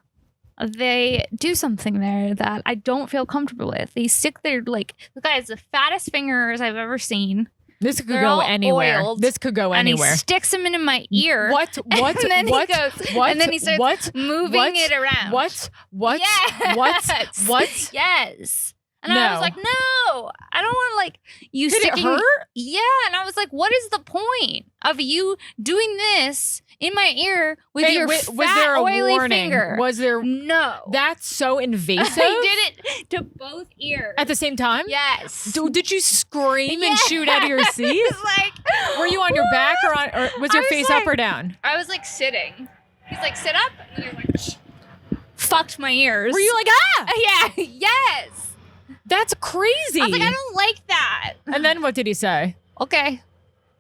S1: they do something there that I don't feel comfortable with. They stick their like the guy has the fattest fingers I've ever seen.
S2: This could go anywhere.
S1: Oiled,
S2: this could go anywhere.
S1: And he sticks them into my ear.
S2: What?
S1: And then he goes, and then he starts moving it around.
S2: What?
S1: Yes.
S2: What?
S1: Yes. And I was like, no, I don't want to like you
S2: Did
S1: sticking.
S2: It hurt?
S1: Yeah. And I was like, what is the point of you doing this in my ear with your fat,
S2: was there a
S1: oily
S2: warning?
S1: finger?
S2: Was there?
S1: No.
S2: That's so invasive.
S1: I did it to both ears.
S2: At the same time?
S1: Yes.
S2: Did you scream and shoot out of your seat?
S1: Like,
S2: were you on your back or was your face up or down?
S1: I was like sitting. He's like, sit up. And then he was like, fucked my ears.
S2: Were you like, ah?
S1: Yeah. Yes.
S2: That's crazy.
S1: I was like, I don't like that.
S2: And then what did he say?
S1: Okay.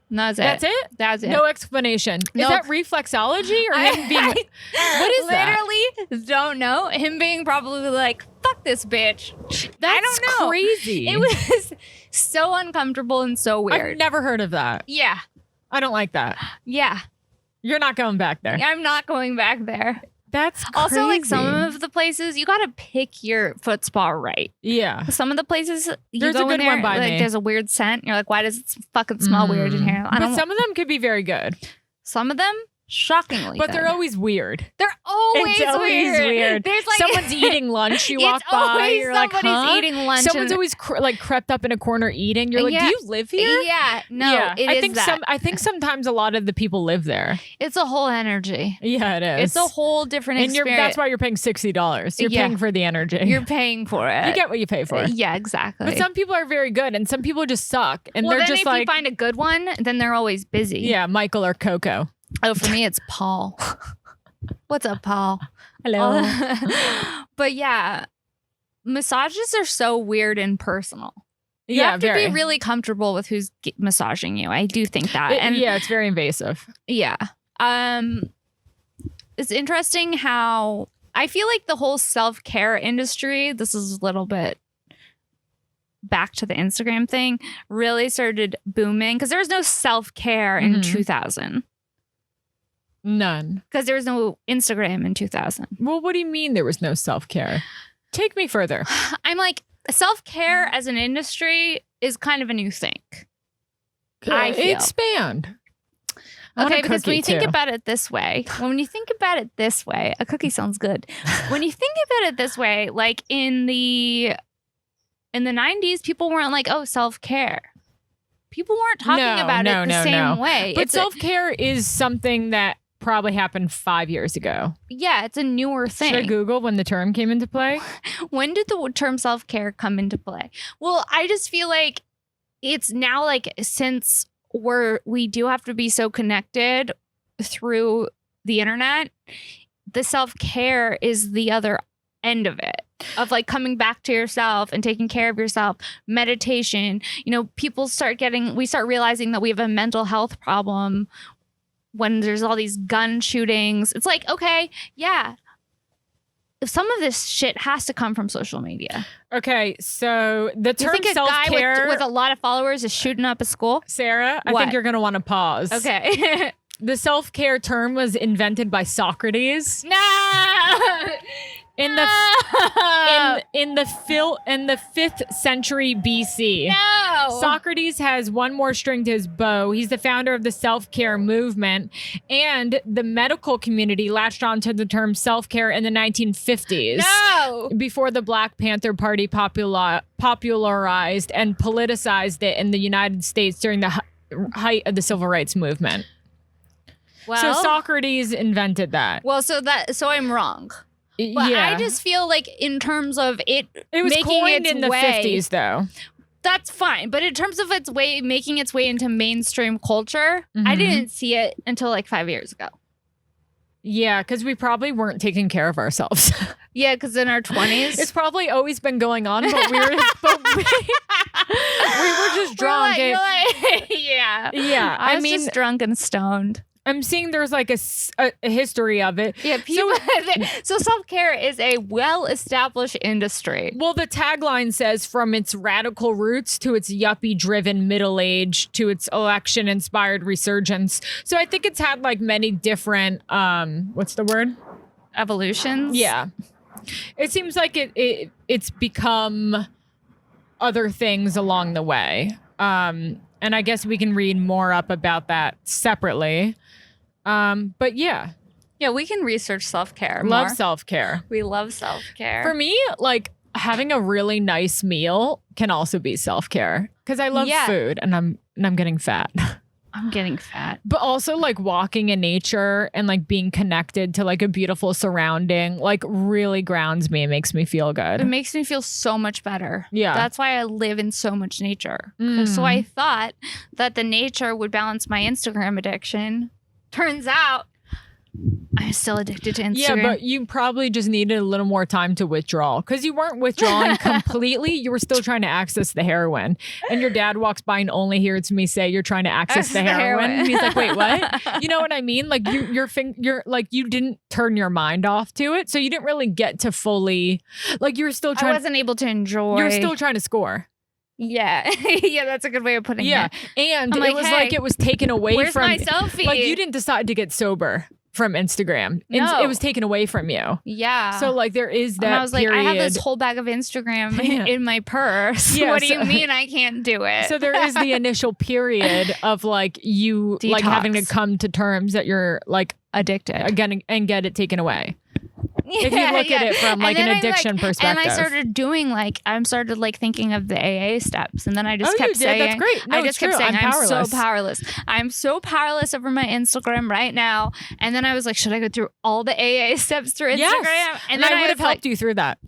S1: That's it.
S2: That's it?
S1: That's it.
S2: No explanation.
S1: No.
S2: Is that reflexology or him being... What is that?
S1: Literally don't know. Him being probably like, fuck this bitch.
S2: That's
S1: I don't know.
S2: Crazy.
S1: It was so uncomfortable and so weird.
S2: I've never heard of that.
S1: Yeah.
S2: I don't like that.
S1: Yeah.
S2: You're not going back there.
S1: I'm not going back there.
S2: That's crazy.
S1: Also, like some of the places, you got to pick your foot spa right.
S2: Yeah.
S1: Some of the places, you
S2: there's
S1: go
S2: a good
S1: in there,
S2: one by
S1: like
S2: me.
S1: there's a weird scent. You're like, why does it fucking smell weird in here?
S2: But some of them could be very good.
S1: Some of them, shockingly
S2: But
S1: good.
S2: they're always weird.
S1: They're always weird. There's like
S2: someone's eating lunch. You walk by, you're like, huh?
S1: Somebody's eating lunch.
S2: Someone's always like crept up in a corner eating. You're like, do you live here?
S1: Yeah, no, it is that.
S2: I think sometimes a lot of the people live there.
S1: It's a whole energy.
S2: Yeah, it is.
S1: It's a whole different experience.
S2: That's why you're paying $60. You're paying for the energy.
S1: You're paying for it.
S2: You get what you pay for.
S1: Yeah, exactly.
S2: But some people are very good, and some people just suck. And they're just like,
S1: if you find a good one, then they're always busy.
S2: Yeah, Michael or Coco.
S1: Oh, for me, it's Paul. What's up, Paul?
S2: Hello.
S1: But yeah, massages are so weird and personal. You have to be really comfortable with who's massaging you. I do think that.
S2: It's very invasive.
S1: Yeah. It's interesting how I feel like the whole self-care industry, this is a little bit back to the Instagram thing, really started booming because there was no self-care in 2000.
S2: None.
S1: Because there was no Instagram in 2000.
S2: Well, what do you mean there was no self-care? Take me further.
S1: I'm like, self-care as an industry is kind of a new thing. I feel.
S2: Expand.
S1: Okay, because when you think about it this way, a cookie sounds good. When you think about it this way, like in the 90s, people weren't like, oh, self-care. People weren't talking about it the same way.
S2: But self-care is something that probably happened 5 years ago.
S1: Yeah, it's a newer thing.
S2: Should I Google when the term came into play?
S1: When did the term self-care come into play? Well, I just feel like it's now like since we do have to be so connected through the internet, the self-care is the other end of it, of like coming back to yourself and taking care of yourself, meditation. You know, we start realizing that we have a mental health problem when there's all these gun shootings. It's like, okay, yeah, some of this shit has to come from social media.
S2: Okay, so the term
S1: you think
S2: self-care...
S1: a guy with a lot of followers is shooting up a school?
S2: Sarah, I think you're going to want to pause.
S1: Okay.
S2: The self-care term was invented by Socrates.
S1: No!
S2: In the 5th century BC.
S1: No.
S2: Socrates has one more string to his bow. He's the founder of the self-care movement, and the medical community latched onto the term self-care in the 1950s.
S1: No.
S2: Before the Black Panther Party popularized and politicized it in the United States during the height of the civil rights movement.
S1: Well,
S2: so Socrates invented that.
S1: Well, so I'm wrong. But I just feel like in terms of it
S2: was
S1: making
S2: coined
S1: its
S2: in the
S1: way,
S2: 50s, though.
S1: that's fine. But in terms of making its way into mainstream culture, I didn't see it until like 5 years ago.
S2: Yeah, because we probably weren't taking care of ourselves.
S1: Yeah, because in our 20s.
S2: It's probably always been going on, but we were just drunk.
S1: Yeah.
S2: Yeah.
S1: I was just drunk and stoned.
S2: I'm seeing there's like a history of it.
S1: Yeah, people. So self-care is a well-established industry.
S2: Well, the tagline says from its radical roots to its yuppie-driven middle age to its election-inspired resurgence. So I think it's had like many different, what's the word?
S1: Evolutions?
S2: Yeah. It seems like it's become other things along the way. And I guess we can read more up about that separately. But yeah.
S1: Yeah, we can research self-care more.
S2: Love self-care.
S1: We love self-care.
S2: For me, like having a really nice meal can also be self-care because I love food and I'm getting fat.
S1: I'm getting fat.
S2: But also like walking in nature and like being connected to like a beautiful surrounding like really grounds me and makes me feel good.
S1: It makes me feel so much better.
S2: Yeah.
S1: That's why I live in so much nature. So I thought that the nature would balance my Instagram addiction. Turns out I'm still addicted to Instagram.
S2: Yeah, but you probably just needed a little more time to withdraw because you weren't withdrawing completely. You were still trying to access the heroin. And your dad walks by and only hears me say you're trying to access the heroin. And he's like, wait, what? You know what I mean? Like you're like you didn't turn your mind off to it. So you didn't really get to fully like you were still trying.
S1: I wasn't able to enjoy.
S2: You're still trying to score.
S1: Yeah. Yeah, that's a good way of putting it.
S2: And it was like it was taken away
S1: where's
S2: from
S1: my selfie?
S2: Like you didn't decide to get sober from Instagram.
S1: No.
S2: It was taken away from you.
S1: Yeah.
S2: So like there is that
S1: and I was
S2: period.
S1: like, I have this whole bag of Instagram in my purse.
S2: Yeah,
S1: what do you mean I can't do it?
S2: So there is the initial period of like you
S1: Detox.
S2: like having to come to terms that you're like
S1: addicted
S2: again and get it taken away. If you look at it from like an addiction perspective.
S1: And I started doing thinking of the AA steps. And then I just kept saying,
S2: that's great. No,
S1: I just kept saying,
S2: I'm
S1: so powerless. I'm so powerless over my Instagram right now. And then I was like, should I go through all the AA steps through Instagram?
S2: Yes. And then I would have helped you through that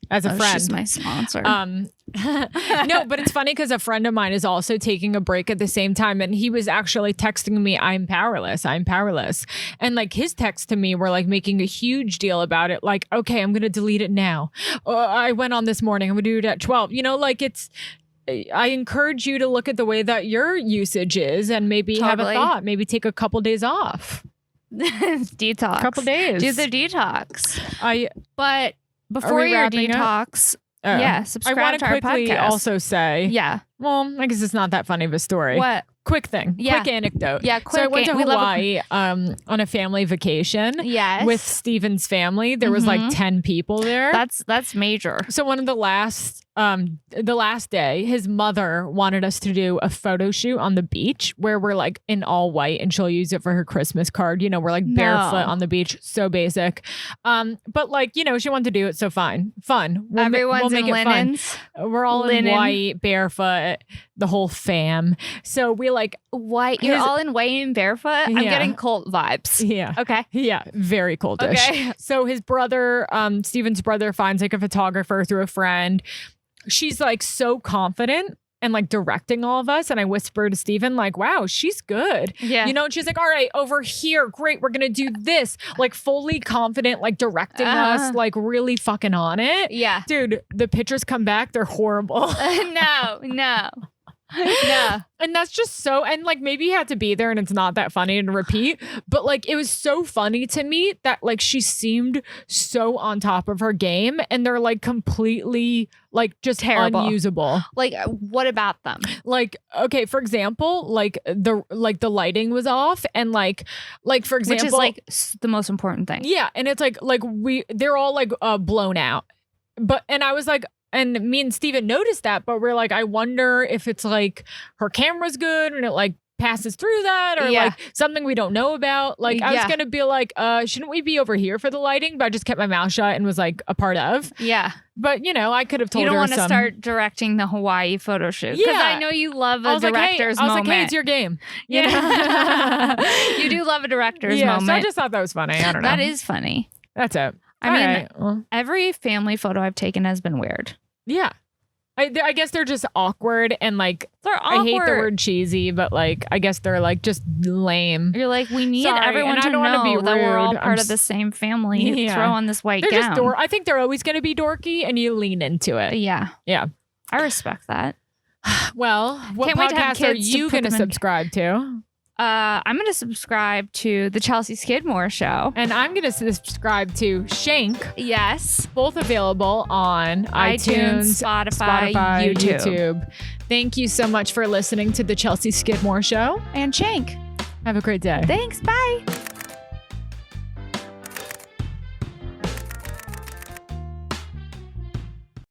S2: as a friend.
S1: She's my sponsor.
S2: No, but it's funny because a friend of mine is also taking a break at the same time. And he was actually texting me, I'm powerless. And like his texts to me were like making a huge deal about it. Like, okay, I'm going to delete it now. I went on this morning. I'm going to do it at 12. You know, like I encourage you to look at the way that your usage is and maybe have a thought, maybe take a couple days off.
S1: Detox.
S2: Couple days.
S1: Do the detox. But
S2: Are
S1: before
S2: we
S1: your
S2: wrapping up?
S1: detox, subscribe
S2: I want
S1: to
S2: to
S1: our
S2: quickly
S1: podcast.
S2: also say, well, I guess it's not that funny of a story.
S1: What?
S2: Quick thing.
S1: Yeah.
S2: Quick anecdote.
S1: Yeah,
S2: So I went to
S1: we love
S2: Hawaii on a family vacation
S1: Yes.
S2: with Steven's family. There was like 10 people there.
S1: That's major.
S2: So one of the last day, his mother wanted us to do a photo shoot on the beach where we're like in all white and she'll use it for her Christmas card. You know, we're like barefoot on the beach. So basic. But like, you know, she wanted to do it. So fun.
S1: Everyone's
S2: we'll make
S1: in
S2: it
S1: linens.
S2: Fun. We're all in white, barefoot, the whole fam. So we like
S1: white. You're all in white and barefoot. I'm getting cult vibes.
S2: Yeah.
S1: Okay.
S2: Yeah. Very cultish.
S1: Okay.
S2: So his brother, Steven's brother, finds like a photographer through a friend. She's like so confident and like directing all of us. And I whispered to Steven, like, wow, she's good.
S1: Yeah.
S2: You know, and she's like, all right, over here. Great. We're going to do this. Like fully confident, like directing us, like really fucking on it.
S1: Yeah.
S2: Dude, the pictures come back. They're horrible.
S1: No.
S2: And that's just so, and like maybe you had to be there and it's not that funny to repeat, but like it was so funny to me that like she seemed so on top of her game and they're like completely like just
S1: terrible.
S2: Unusable.
S1: Like what about them?
S2: Like, okay, for example, like the lighting was off and like for example,
S1: which is like the most important thing.
S2: Yeah. And it's like they're all like blown out. And I was like, and me and Steven noticed that, but we're like, I wonder if it's like her camera's good and it like passes through that or like something we don't know about. Like I was going to be like, shouldn't we be over here for the lighting? But I just kept my mouth shut and was like a part of.
S1: Yeah.
S2: But you know, I could have told her
S1: you don't want to start directing the Hawaii photo shoot. Because I know you love a director's moment.
S2: I was like, hey, it's your game.
S1: Yeah. You do love a director's moment.
S2: So I just thought that was funny. I don't know.
S1: That is funny.
S2: That's it.
S1: I mean, every family photo I've taken has been weird.
S2: Yeah. I guess they're just awkward and like
S1: They're awkward.
S2: I hate the word cheesy, but like I guess they're like just lame.
S1: You're like, we need
S2: Sorry,
S1: everyone
S2: and I
S1: to
S2: don't wanna be
S1: know that we're all
S2: rude.
S1: part of the same family.
S2: Yeah.
S1: Throw on this white
S2: They're
S1: gown.
S2: just I think they're always going to be dorky, and you lean into it.
S1: Yeah.
S2: Yeah.
S1: I respect that.
S2: Well, what
S1: Can't wait to have
S2: podcast are
S1: kids to
S2: you
S1: put
S2: going to
S1: them in.
S2: subscribe to?
S1: I'm going to subscribe to the Chelsea Skidmore show.
S2: And I'm going to subscribe to Shank.
S1: Yes.
S2: Both available on iTunes,
S1: Spotify, YouTube.
S2: Thank you so much for listening to the Chelsea Skidmore Show.
S1: And Shank.
S2: Have a great day.
S1: Thanks. Bye.